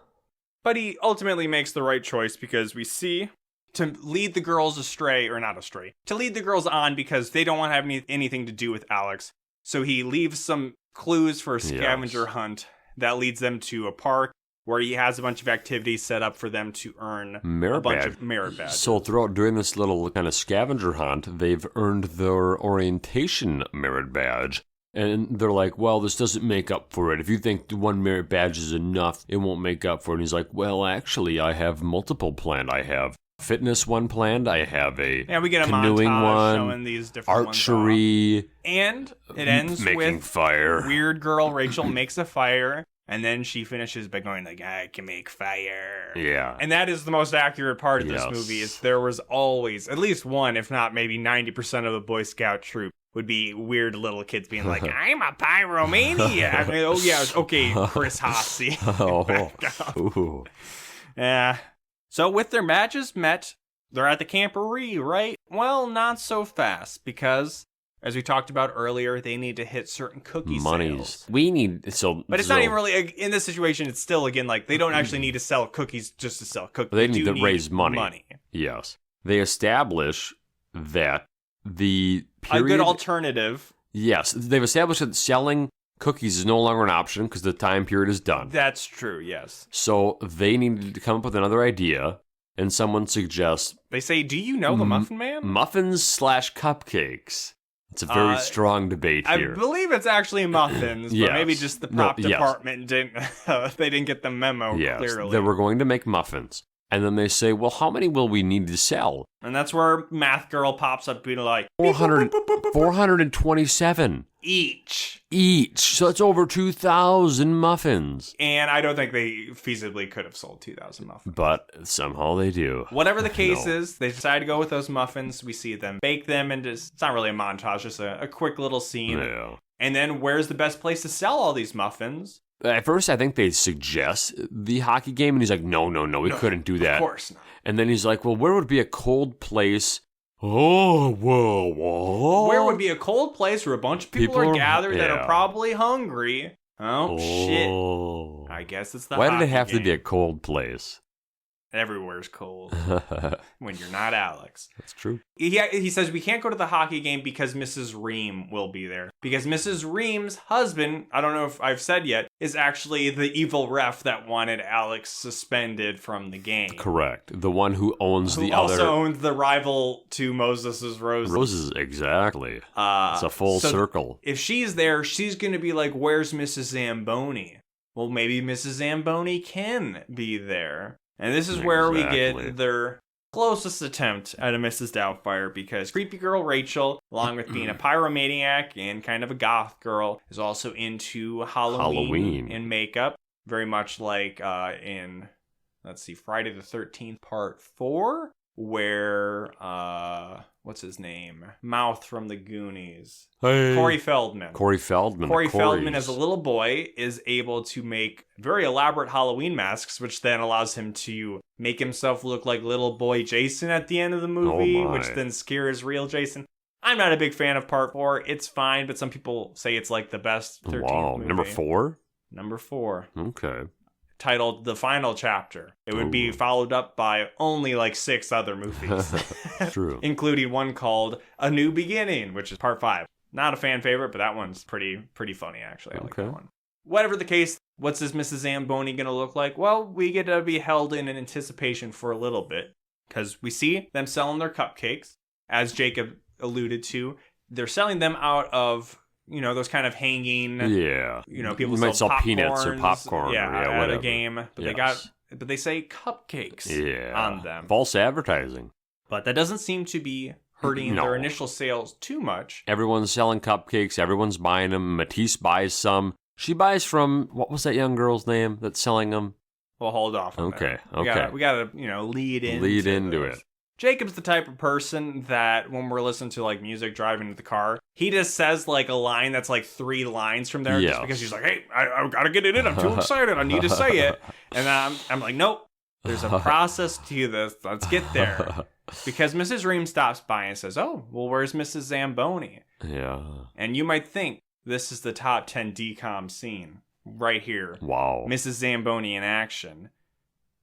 But he ultimately makes the right choice because we see to lead the girls to lead the girls on because they don't want to have anything to do with Alex. So he leaves some clues for a scavenger hunt that leads them to a park where he has a bunch of activities set up for them to earn a bunch of merit badges. So during this little kind of scavenger hunt, they've earned their orientation merit badge. And they're like, well, this doesn't make up for it. If you think 1 merit badge is enough, it won't make up for it. And he's like, well, actually, I have multiple planned. I have fitness one planned. I have a we get a canoeing montage one, showing these different archery, and it ends making with fire. Weird girl Rachel makes a fire. And then she finishes by going like, I can make fire. Yeah. And that is the most accurate part of this movie is there was always, at least one, if not maybe 90% of the Boy Scout troop would be weird little kids being like, I'm a pyromaniac. Oh, yeah. Okay, Chris Hasse. Ooh. Yeah. So with their matches met, they're at the camporee, right? Well, not so fast because... As we talked about earlier, they need to hit certain cookie sales. We need but it's not even really in this situation. It's still again like they don't actually need to sell cookies just to sell cookies. They need to raise money. Yes, they establish that the period, a good alternative. Yes, they've established that selling cookies is no longer an option because the time period is done. That's true. Yes. So they needed to come up with another idea, and someone suggests. They say, "Do you know the Muffin Man?" Muffins/cupcakes. It's a very strong debate here. I believe it's actually muffins, but maybe just the prop department didn't. They didn't get the memo clearly. They were going to make muffins, and then they say, "Well, how many will we need to sell?" And that's where Math Girl pops up, being like, 427 each. So it's over 2,000 muffins. And I don't think they feasibly could have sold 2,000 muffins. But somehow they do. Whatever the case is, they decide to go with those muffins. We see them bake them, and it's not really a montage, just a quick little scene. Yeah. And then where's the best place to sell all these muffins? At first, I think they suggest the hockey game, and he's like, no, we couldn't do that. Of course not. And then he's like, well, where would be a cold place? Oh, whoa. Where would be a cold place where a bunch of people are gathered that are probably hungry? Oh, shit. I guess it's the Why hockey did it have game. to be a cold place? Everywhere's cold when you're not Alex. That's true. He says we can't go to the hockey game because Mrs. Ream will be there. Because Mrs. Ream's husband, I don't know if I've said yet, is actually the evil ref that wanted Alex suspended from the game. Correct. The one who owns the other... Who also owns the rival to Moses' Roses. Roses, exactly. It's a full circle. If she's there, she's going to be like, where's Mrs. Zamboni? Well, maybe Mrs. Zamboni can be there. And this is where we get their closest attempt at a Mrs. Doubtfire, because creepy girl Rachel, along with being a pyromaniac and kind of a goth girl, is also into Halloween and makeup, very much like in, let's see, Friday the 13th Part 4, where, what's his name? Mouth from the Goonies. Hey. Corey Feldman. Corey Feldman, as a little boy, is able to make very elaborate Halloween masks, which then allows him to make himself look like little boy Jason at the end of the movie, which then scares real Jason. I'm not a big fan of Part 4. It's fine, but some people say it's like the best 13th movie. Number 4? Number 4. Okay. Titled The Final Chapter. It would be followed up by only like 6 other movies. True. Including one called A New Beginning, which is Part 5. Not a fan favorite, but that one's pretty funny, actually. I like that one. Whatever the case, what's this Mrs. Zamboni going to look like? Well, we get to be held in anticipation for a little bit, because we see them selling their cupcakes, as Jacob alluded to. They're selling them out of... You know, those kind of hanging. Yeah. You know, people might sell popcorns, peanuts or popcorn. At a game. But they say cupcakes on them. False advertising. But that doesn't seem to be hurting their initial sales too much. Everyone's selling cupcakes. Everyone's buying them. Matisse buys some. She buys from, what was that young girl's name that's selling them? Well, hold off. Okay. We gotta, lead into it. Jacob's the type of person that when we're listening to like music driving in the car, he just says like a line that's like 3 lines from there just because he's like, hey, I gotta get it in. I'm too excited. I need to say it. And I'm like, nope, there's a process to this. Let's get there. Because Mrs. Ream stops by and says, oh, well, where's Mrs. Zamboni? Yeah. And you might think this is the top 10 DCOM scene right here. Wow. Mrs. Zamboni in action.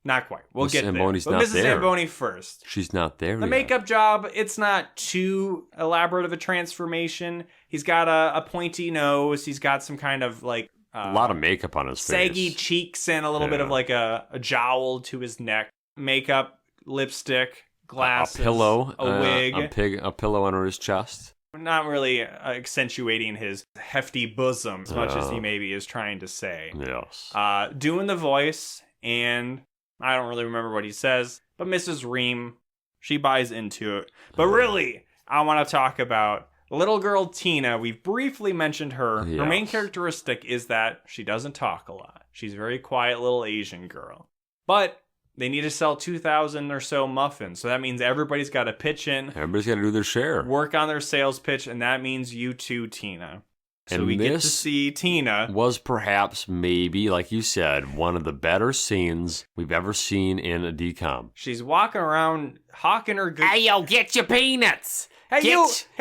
Not quite. We'll get there. But Mrs. Zamboni first. She's not there The makeup job, it's not too elaborate of a transformation. He's got a pointy nose. He's got some kind of like... a lot of makeup on his face. Saggy cheeks and a little bit of like a jowl to his neck. Makeup, lipstick, glasses, a pillow, a wig. A pillow under his chest. Not really accentuating his hefty bosom as much as he maybe is trying to say. Yes. Doing the voice, and... I don't really remember what he says, but Mrs. Ream, she buys into it. But really, I want to talk about little girl Tina. We've briefly mentioned her. Yes. Her main characteristic is that she doesn't talk a lot. She's a very quiet little Asian girl. But they need to sell 2,000 or so muffins. So that means everybody's got to pitch in. Everybody's got to do their share. Work on their sales pitch, and that means you too, Tina. So and we get to see Tina. Was perhaps, maybe, like you said, one of the better scenes we've ever seen in a DCOM. She's walking around hawking her good... Hey, yo, get your peanuts! Hey,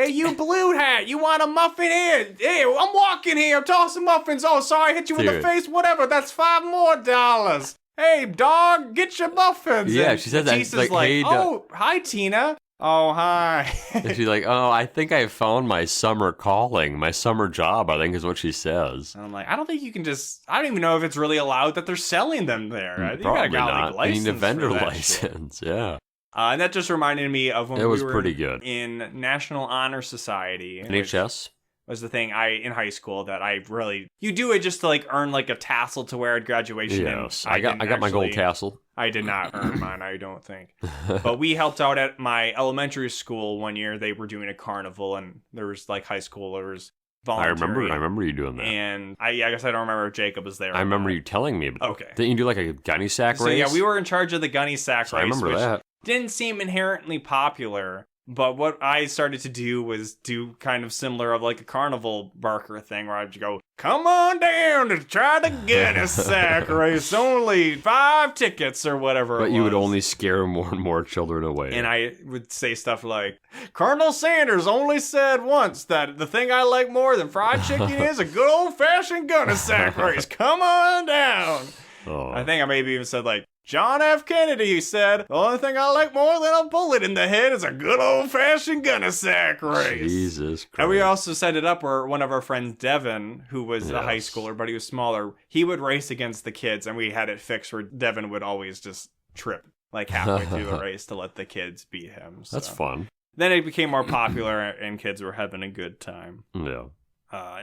you blue hat, you want a muffin here? Hey, I'm walking here, I'm tossing muffins. Oh, sorry, I hit you in the face. Whatever, that's $5 more. Hey, dog, get your muffins. Yeah, and she said that. She's like, hey, oh, hi, Tina. Oh, hi. And she's like, oh, I think I found my summer calling, my summer job, I think is what she says. And I'm like, I don't think you can just, I don't even know if it's really allowed that they're selling them there. I think Probably you gotta not. like, You need a vendor license, yeah. And that just reminded me of when we were pretty good. in National Honor Society. NHS? Was the thing in high school that I really, you do it just to like earn like a tassel to wear at graduation. Yes, I got my gold tassel. I did not earn mine, I don't think. But we helped out at my elementary school one year. They were doing a carnival, and there was like high schoolers volunteering. I remember you doing that. And I guess I don't remember if Jacob was there. I remember you telling me. Okay. Didn't you do like a gunny sack race? Yeah, we were in charge of the gunny sack race. I remember that. Didn't seem inherently popular. But what I started to do was do kind of similar of like a carnival barker thing where I'd go, come on down to try to get a sack race. Only 5 tickets or whatever. But you would only scare more and more children away. And I would say stuff like, Colonel Sanders only said once that the thing I like more than fried chicken is a good old-fashioned gunner sack race. Come on down. Oh. I think I maybe even said like, John F. Kennedy said, the only thing I like more than a bullet in the head is a good old-fashioned gunner sack race. Jesus Christ. And we also set it up where one of our friends, Devin, who was a high schooler, but he was smaller, he would race against the kids, and we had it fixed where Devin would always just trip like halfway through the race to let the kids beat him. So. That's fun. Then it became more popular, and kids were having a good time. Yeah.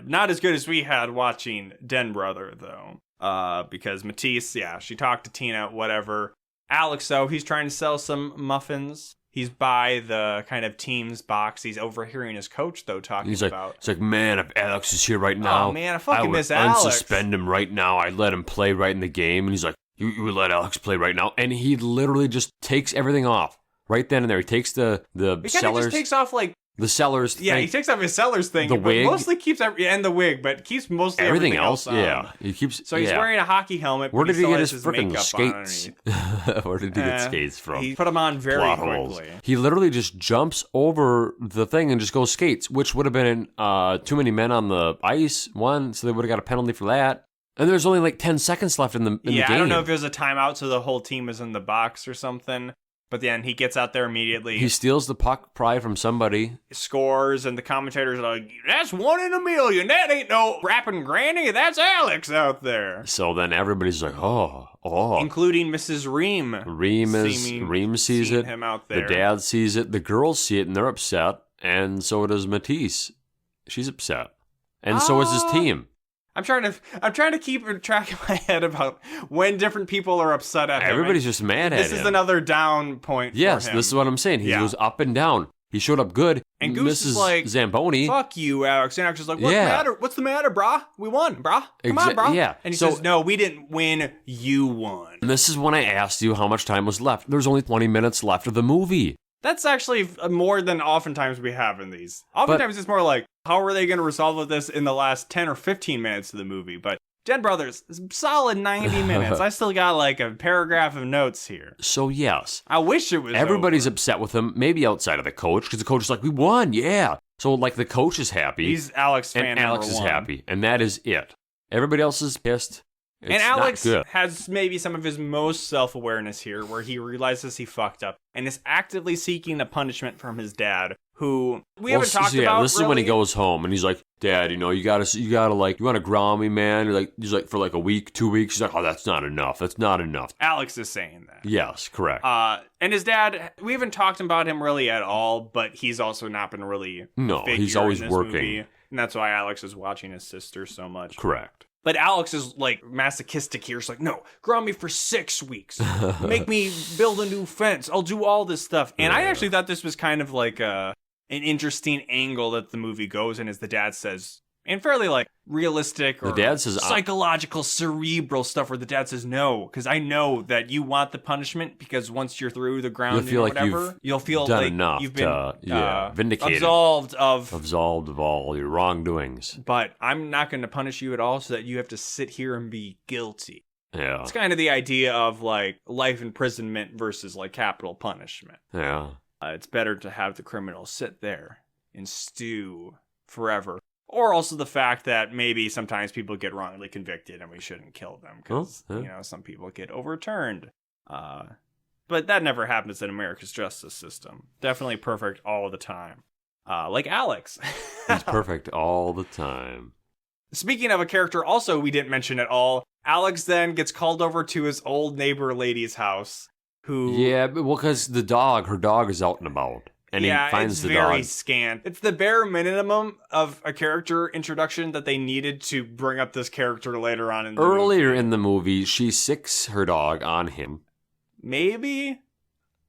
Not as good as we had watching Den Brother, though. Because Matisse, she talked to Tina, whatever. Alex, though, he's trying to sell some muffins. He's by the kind of team's box. He's overhearing his coach, though, talking about... He's like, man, if Alex is here right now... Oh, man, I fucking miss Alex. I would unsuspend him right now. I'd let him play right in the game. And he's like, you would let Alex play right now? And he literally just takes everything off. Right then and there. He takes the sellers... He kind of just takes off, like... The sellers thing. Yeah, he takes off his sellers thing. The wig. Mostly keeps... and the wig, but keeps mostly everything else on. Yeah. He keeps... So he's wearing a hockey helmet. Where did he get his freaking skates? Where did he get skates from? He put them on very quickly. He literally just jumps over the thing and just goes skates, which would have been too many men on the ice, so they would have got a penalty for that. And there's only like 10 seconds left in the game. Yeah, I don't know if there's a timeout so the whole team is in the box or something. But then he gets out there immediately. He steals the puck probably from somebody. Scores, and the commentators are like, that's 1 in a million. That ain't no rapping granny. That's Alex out there. So then everybody's like, oh. Including Mrs. Ream. Ream sees it. Him out there. The dad sees it. The girls see it, and they're upset. And so does Matisse. She's upset. And so is his team. I'm trying to keep track in my head about when different people are upset at him. Everybody's just mad at him. This is another down point for him. Yes, this is what I'm saying. He goes up and down. He showed up good. And Goose is like, Zamboni. Fuck you, Alex. And Alex is like, what's the matter? What's the matter, brah? We won, brah. Come on, brah. Yeah. And he says, no, we didn't win. You won. And this is when I asked you how much time was left. There's only 20 minutes left of the movie. That's actually more than oftentimes we have in these. Oftentimes it's more like, how are they going to resolve this in the last 10 or 15 minutes of the movie? But Den Brothers, solid 90 minutes. I still got like a paragraph of notes here. So yes. I wish it was Everybody's over. upset with him, maybe outside of the coach, because the coach is like, we won, yeah. So like the coach is happy. He's Alex fan and Alex is happy, and that is it. Everybody else is pissed. It's and Alex has maybe some of his most self-awareness here, where he realizes he fucked up and is actively seeking a punishment from his dad, who we haven't talked about. This is when he goes home and he's like, Dad, you gotta like, you want to ground me, man? He's like, for like a week, 2 weeks. He's like, oh, that's not enough. That's not enough. Alex is saying that. Yes, correct. And his dad, we haven't talked about him really at all, but he's also not been really. No, he's always working. Movie, and that's why Alex is watching his sister so much. Correct. But Alex is like masochistic here. He's like, no, ground me for 6 weeks. Make me build a new fence. I'll do all this stuff. And I actually thought this was kind of like an interesting angle that the movie goes in, as the dad says, And fairly, like, realistic or the dad says, psychological, cerebral stuff where the dad says no. Because I know that you want the punishment because once you're through the ground you'll or whatever, you'll feel done like enough you've been vindicated. absolved of all your wrongdoings. But I'm not going to punish you at all so that you have to sit here and be guilty. Yeah. It's kind of the idea of, like, life imprisonment versus, like, capital punishment. Yeah. It's better to have the criminal sit there and stew forever. Or also the fact that maybe sometimes people get wrongly convicted and we shouldn't kill them because, some people get overturned. But that never happens in America's justice system. Definitely perfect all the time. Like Alex. He's perfect all the time. Speaking of a character also we didn't mention at all, Alex then gets called over to his old neighbor lady's house. Yeah, well, because her dog is out and about. And he finds the dog. Yeah, it's very scant. It's the bare minimum of a character introduction that they needed to bring up this character later on in the Earlier in the movie, she sicks her dog on him. Maybe?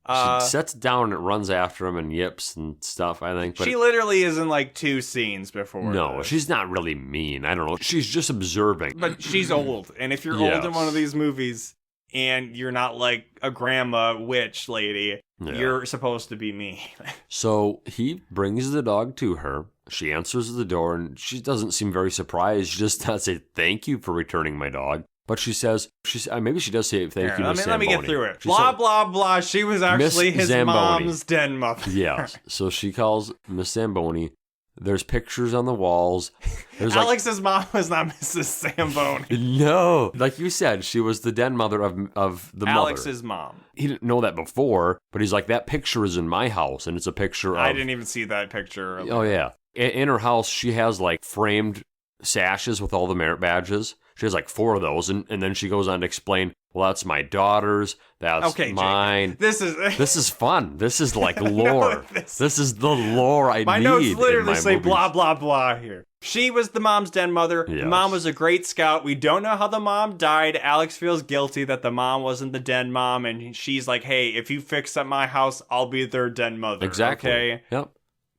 She sets down and runs after him and yips and stuff, I think. But she literally is in like 2 scenes before this. She's not really mean. I don't know. She's just observing. But she's old. And if you're old in one of these movies and you're not like a grandma witch lady, you're supposed to be mean. So he brings the dog to her. She answers the door and she doesn't seem very surprised. She just does say, "Thank you for returning my dog." But she says, maybe she does say thank you, Miss Zamboni. Let me get through it. Blah, blah, blah. She was actually his mom's den mother. Yes. So she calls Miss Zamboni. There's pictures on the walls. There's Alex's mom was not Mrs. Zamboni. No. Like you said, she was the den mother of the mother. Alex's mom. He didn't know that before, but he's like, that picture is in my house, and it's a picture of... I didn't even see that picture. Oh, yeah. In her house, she has, like, framed sashes with all the merit badges. She has, like, 4 of those, and then she goes on to explain, well, that's my daughter's, that's mine. Jake, this is fun. This is, like, lore. This is the lore I need. My notes literally say movies. Blah, blah, blah here. She was the mom's den mother. Yes. The mom was a great scout. We don't know how the mom died. Alex feels guilty that the mom wasn't the den mom, and she's like, hey, if you fix up my house, I'll be their den mother. Exactly. Okay? Yep.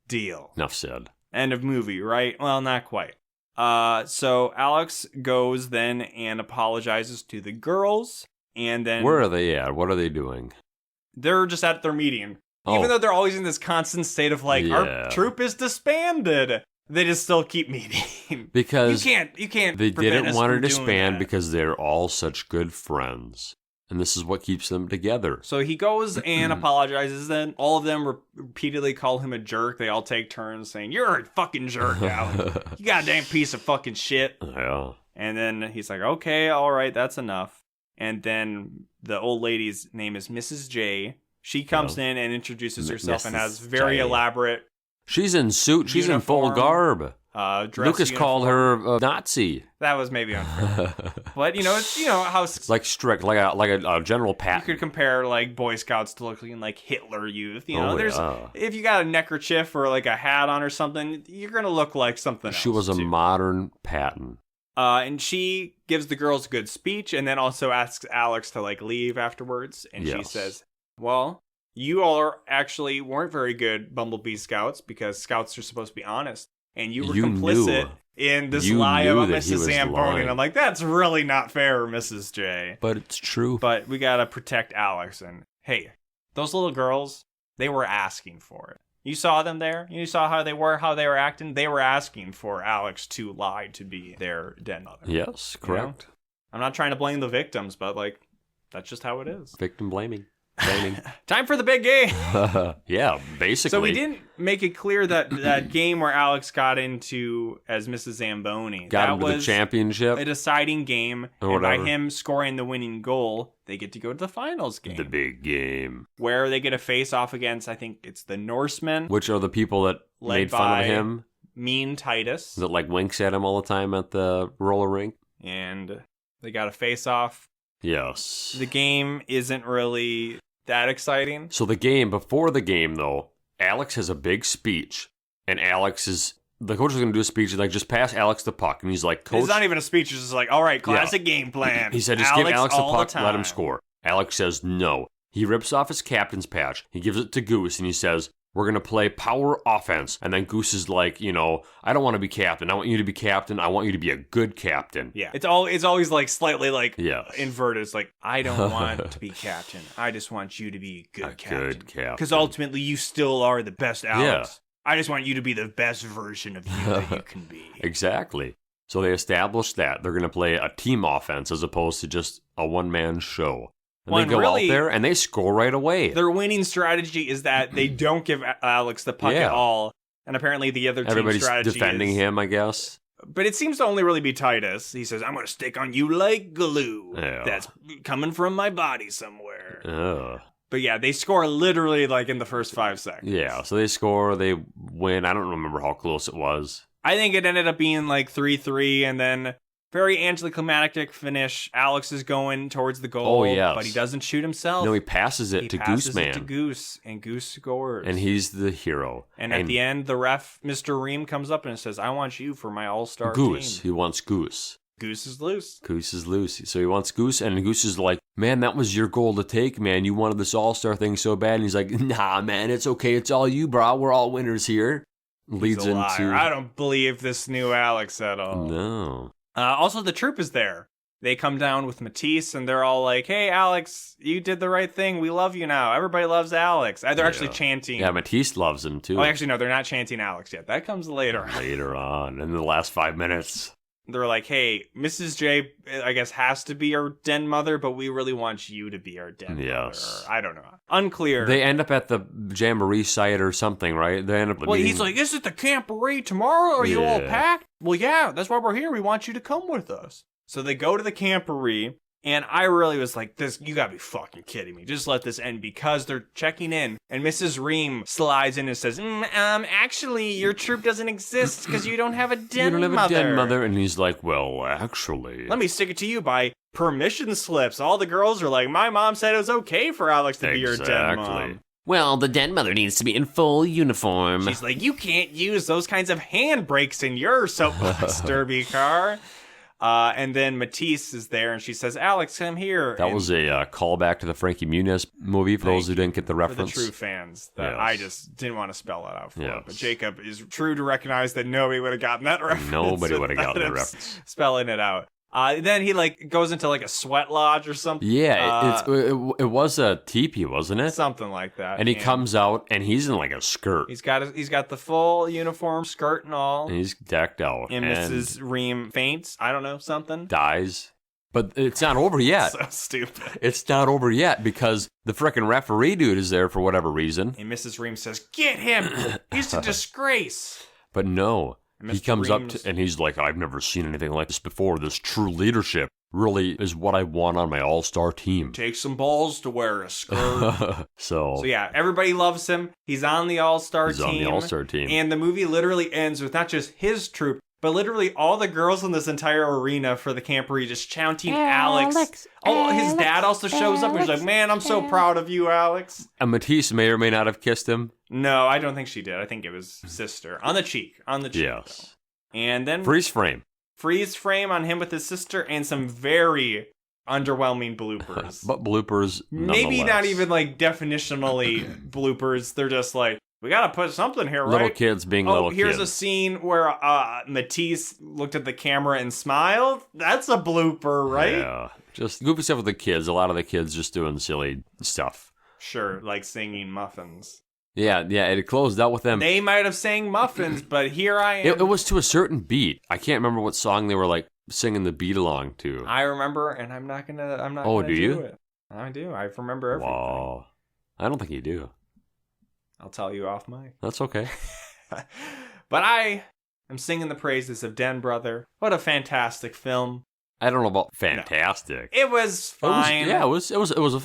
Deal. Enough said. End of movie, right? Well, not quite. So Alex goes then and apologizes to the girls, and then... Where are they at? What are they doing? They're just at their meeting. Even though they're always in this constant state of like, our troop is disbanded, they just still keep meeting. Because you can't they didn't want to disband that. Because they're all such good friends. And this is what keeps them together. So he goes and apologizes. Then all of them repeatedly call him a jerk. They all take turns saying, "You're a fucking jerk, Alex. You goddamn piece of fucking shit." Yeah. And then he's like, "Okay, all right, that's enough." And then the old lady's name is Mrs. J. She comes in and introduces herself and has very elaborate. She's in suit. She's in full garb. Lucas called her a Nazi. That was maybe unfair. But it's how it's like strict, like a general pat. You could compare like Boy Scouts to looking like Hitler Youth. If you got a neckerchief or like a hat on or something, you're gonna look like something else. She was a modern Patton. And she gives the girls a good speech, and then also asks Alex to like leave afterwards. And she says, "Well, you all actually weren't very good Bumblebee Scouts because Scouts are supposed to be honest. And you were complicit in this lie about Mrs. Zamboni." And I'm like, that's really not fair, Mrs. J. But it's true. But we gotta protect Alex. And hey, those little girls, they were asking for it. You saw them there? You saw how they were acting? They were asking for Alex to lie to be their den mother. Yes, correct. I'm not trying to blame the victims, but like, that's just how it is. Victim blaming. Time for the big game. Yeah, basically. So we didn't make it clear that game where Alex got into as Mrs. Zamboni. Got into the championship. A deciding game. And by him scoring the winning goal, they get to go to the finals game. The big game. Where they get a face-off against, I think it's the Norsemen. Which are the people that made fun of him. Mean Titus. That like winks at him all the time at the roller rink. And they got a face-off. Yes. The game isn't really that exciting. So before the game, though, Alex has a big speech. And the coach is going to do a speech. He's like, just pass Alex the puck. And he's like, Coach. It's not even a speech. It's just like, all right, classic game plan. He said, just give Alex the puck, let him score. Alex says no. He rips off his captain's patch. He gives it to Goose. And he says, we're going to play power offense. And then Goose is like, I don't want to be captain. I want you to be captain. I want you to be a good captain. Yeah. It's always like slightly like inverted. It's like, I don't want to be captain. I just want you to be a good captain. Because ultimately you still are the best Alex. Yeah. I just want you to be the best version of you that you can be. Exactly. So they established that. They're going to play a team offense as opposed to just a one-man show. And they go out there and they score right away. Their winning strategy is that they don't give Alex the puck at all. And apparently the other team's strategy is defending him, I guess. But it seems to only really be Titus. He says, I'm going to stick on you like glue. That's coming from my body somewhere. But yeah, they score literally like in the first 5 seconds. Yeah, so they score, they win. I don't remember how close it was. I think it ended up being like 3-3, and then very anticlimactic finish. Alex is going towards the goal, but he doesn't shoot himself. No, he passes it to Goose Man. It to Goose, and Goose scores. And he's the hero. And at the end, the ref, Mr. Ream, comes up and says, I want you for my all-star Goose. team. He wants Goose. Goose is loose. Goose is loose. So he wants Goose, and Goose is like, man, that was your goal to take, man. You wanted this all-star thing so bad. And he's like, nah, man, it's okay. It's all you, bro. We're all winners here. Leads into... I don't believe this new Alex at all. No. Also, the troop is there. They come down with Matisse, and they're all like, hey, Alex, you did the right thing. We love you now. Everybody loves Alex. They're actually chanting. Yeah, Matisse loves him, too. Oh, actually, no, they're not chanting Alex yet. That comes later. Later on, in the last 5 minutes. They're like, hey, Mrs. J, I guess, has to be our den mother, but we really want you to be our den mother. Or, I don't know. Unclear. They end up at the Jamboree site or something, right? They end up he's like, is it the Camporee tomorrow? Are you all packed? Well, yeah, that's why we're here. We want you to come with us. So they go to the Camporee, and I really was like, "This, you gotta be fucking kidding me. Just let this end," because they're checking in, and Mrs. Ream slides in and says, actually, your troop doesn't exist because you don't have a den mother. You don't have a den mother. And he's like, well, actually. Let me stick it to you by permission slips. All the girls are like, my mom said it was okay for Alex to be your den mom. Well, the den mother needs to be in full uniform. She's like, you can't use those kinds of handbrakes in your soapbox derby car. And then Matisse is there, and she says, Alex, come here. That was a callback to the Frankie Muniz movie, for those who didn't get the reference. For the true fans. I just didn't want to spell it out for it. But Jacob is true to recognize that nobody would have gotten that reference. Nobody would have gotten that reference. Spelling it out. Then he goes into a sweat lodge or something. Yeah, it was a teepee, wasn't it? Something like that. And he comes out and he's in a skirt. He's got the full uniform, skirt and all. And he's decked out. And Mrs. Ream faints. I don't know, something. Dies. But it's not over yet. So stupid. It's not over yet because the frickin' referee dude is there for whatever reason. And Mrs. Ream says, "Get him! He's a disgrace." But no. He comes up and he's like, I've never seen anything like this before. This true leadership really is what I want on my all-star team. Take some balls to wear a skirt. So yeah, everybody loves him. He's on the all-star team. He's on the all-star team. And the movie literally ends with not just his troop, but literally all the girls in this entire arena for the Camporee just chanting Alex. His dad also shows up and he's like, man, I'm so proud of you, Alex. And Matisse may or may not have kissed him. No, I don't think she did. I think it was sister. On the cheek. Yes. Though. And then freeze frame on him with his sister and some very underwhelming bloopers. But bloopers, maybe not even definitionally bloopers. They're just we gotta put something here, right? Little kids being little kids. Here's a scene where Matisse looked at the camera and smiled. That's a blooper, right? Yeah. Just goofy stuff with the kids. A lot of the kids just doing silly stuff. Sure, like singing muffins. Yeah, it closed out with them. They might have sang muffins, but here I am. It was to a certain beat. I can't remember what song they were singing the beat along to. I remember, and I'm not gonna do it. I do. I remember everything. Wow. I don't think you do. I'll tell you off mic. That's okay. But I am singing the praises of Den Brother. What a fantastic film. I don't know about fantastic. No. It was fine. It was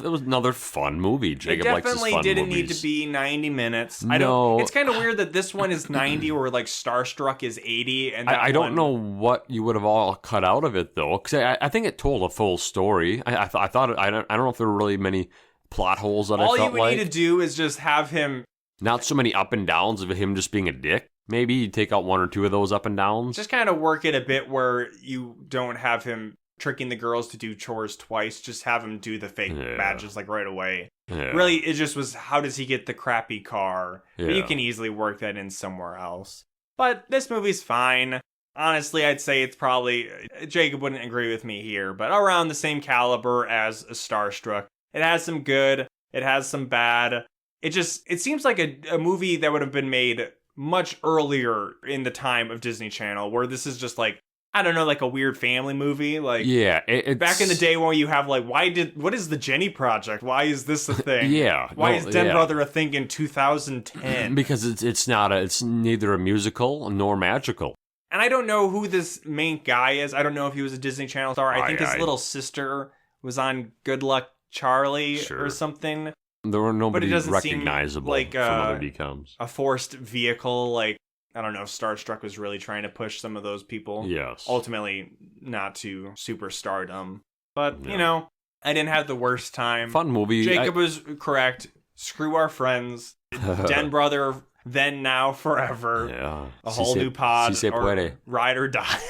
another fun movie. Jacob likes his fun movies. It definitely didn't need to be 90 minutes. No. It's kind of weird that this one is 90 where Starstruck is 80. And I don't know what you would have all cut out of it though, because I think it told a full story. I don't know if there were really many plot holes that I felt like. All you would need to do is just have him. Not so many up and downs of him just being a dick. Maybe you take out one or two of those up and downs. Just kind of work it a bit where you don't have him tricking the girls to do chores twice. Just have him do the fake badges right away. Yeah. Really, it just was, how does he get the crappy car? Yeah. But you can easily work that in somewhere else. But this movie's fine. Honestly, I'd say it's probably, Jacob wouldn't agree with me here, but around the same caliber as a Starstruck. It has some good, it has some bad. It seems like a movie that would have been made much earlier in the time of Disney Channel, where this is just like, I don't know, like a weird family movie. Like, yeah, back in the day when you have like, what is the Jenny Project? Why is this a thing? Yeah. Why is Den Brother a thing in 2010? Because it's neither a musical nor magical. And I don't know who this main guy is. I don't know if he was a Disney Channel star. I think his little sister was on Good Luck Charlie or something. There were nobody but it doesn't recognizable seem like from other DCOMs. A forced vehicle. Like, I don't know, Starstruck was really trying to push some of those people. Yes. Ultimately, not to superstardom. But, you know, I didn't have the worst time. Fun movie. Jacob was correct. Screw our friends. Den Brother, then, now, forever. Yeah. A whole new pod. Si se puede. Ride or die.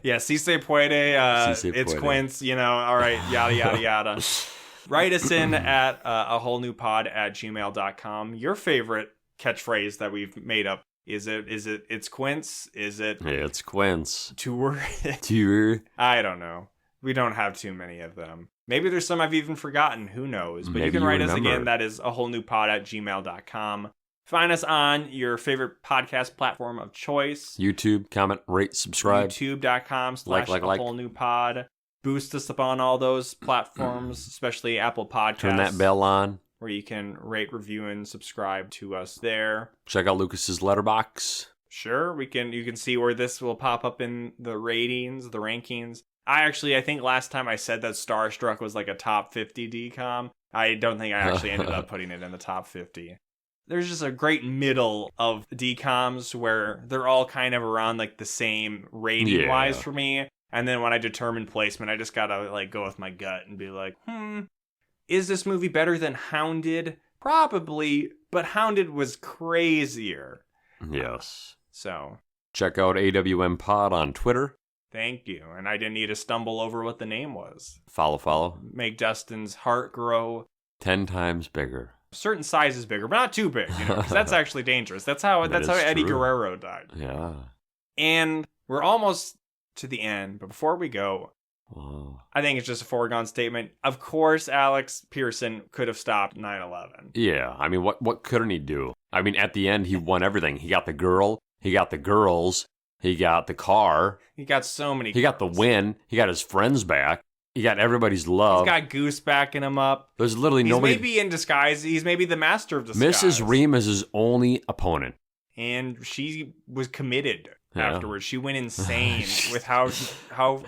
Yeah, si se puede. It's Quince, you know, all right, yada, yada, yada. Write us in at aholnewpod@gmail.com. Your favorite catchphrase that we've made up. Is it it's Quince? Is it it's Quince? Tour? I don't know. We don't have too many of them. Maybe there's some I've even forgotten. Who knows? But you can write us again. That is aholnewpod@gmail.com. Find us on your favorite podcast platform of choice. YouTube, comment, rate, subscribe. YouTube.com/aholnewpod. Boost us up on all those platforms, especially Apple Podcasts. Turn that bell on, where you can rate, review, and subscribe to us there. Check out Lucas's letterbox. Sure, you can see where this will pop up in the ratings, the rankings. I think last time I said that Starstruck was like a top 50 DCOM. I don't think I actually ended up putting it in the top 50. There's just a great middle of DCOMs where they're all kind of around like the same rating-wise for me. And then when I determine placement, I just gotta like go with my gut and be like, is this movie better than Hounded? Probably, but Hounded was crazier. Yes. So check out AWM Pod on Twitter. Thank you. And I didn't need to stumble over what the name was. Follow. Make Dustin's heart grow 10 times bigger. Certain sizes bigger, but not too big, you know, because that's actually dangerous. That's how Eddie Guerrero died. Yeah. And we're almost to the end, but before we go, I think it's just a foregone statement. Of course, Alex Pearson could have stopped 9/11. Yeah, I mean, what couldn't he do? I mean, at the end, he won everything. He got the girl, he got the girls, he got the car. He got so many. He got the win. He got his friends back. He got everybody's love. He's got Goose backing him up. There's literally nobody. He's maybe in disguise. He's maybe the master of disguise. Mrs. Ream is his only opponent. And she was committed afterwards. She went insane with how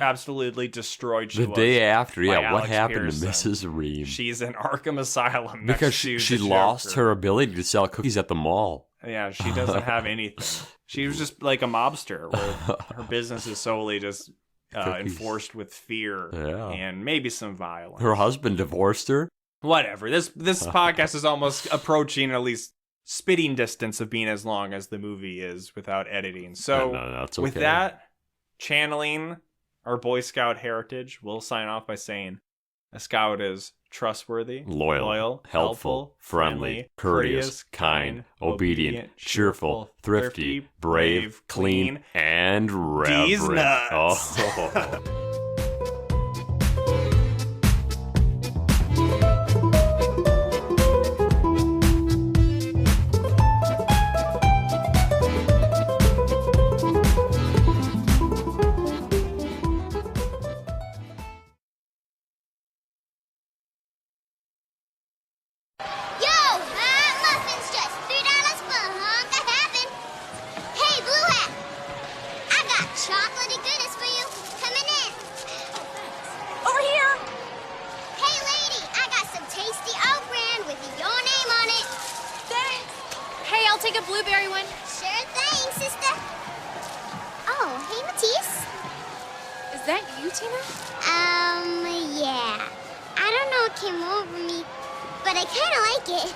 absolutely destroyed she was. The day after, what Alex happened Pearson. to Mrs. Ream? She's in Arkham Asylum. Because she lost her ability to sell cookies at the mall. Yeah, she doesn't have anything. She was just like a mobster where her business is solely just enforced with fear and maybe some violence. Her husband divorced her. Whatever. This podcast is almost approaching at least spitting distance of being as long as the movie is without editing. So that's okay. With that, channeling our Boy Scout heritage, we'll sign off by saying a Scout is trustworthy, loyal, helpful, friendly, courteous, kind, obedient, cheerful, thrifty, brave, clean, and reverent. These nuts. Chocolatey goodness for you. Coming in. Over here. Hey, lady, I got some tasty oat bran with your name on it. Thanks. Hey, I'll take a blueberry one. Sure thing, sister. Oh, hey, Matisse. Is that you, Tina? Yeah. I don't know what came over me, but I kind of like it.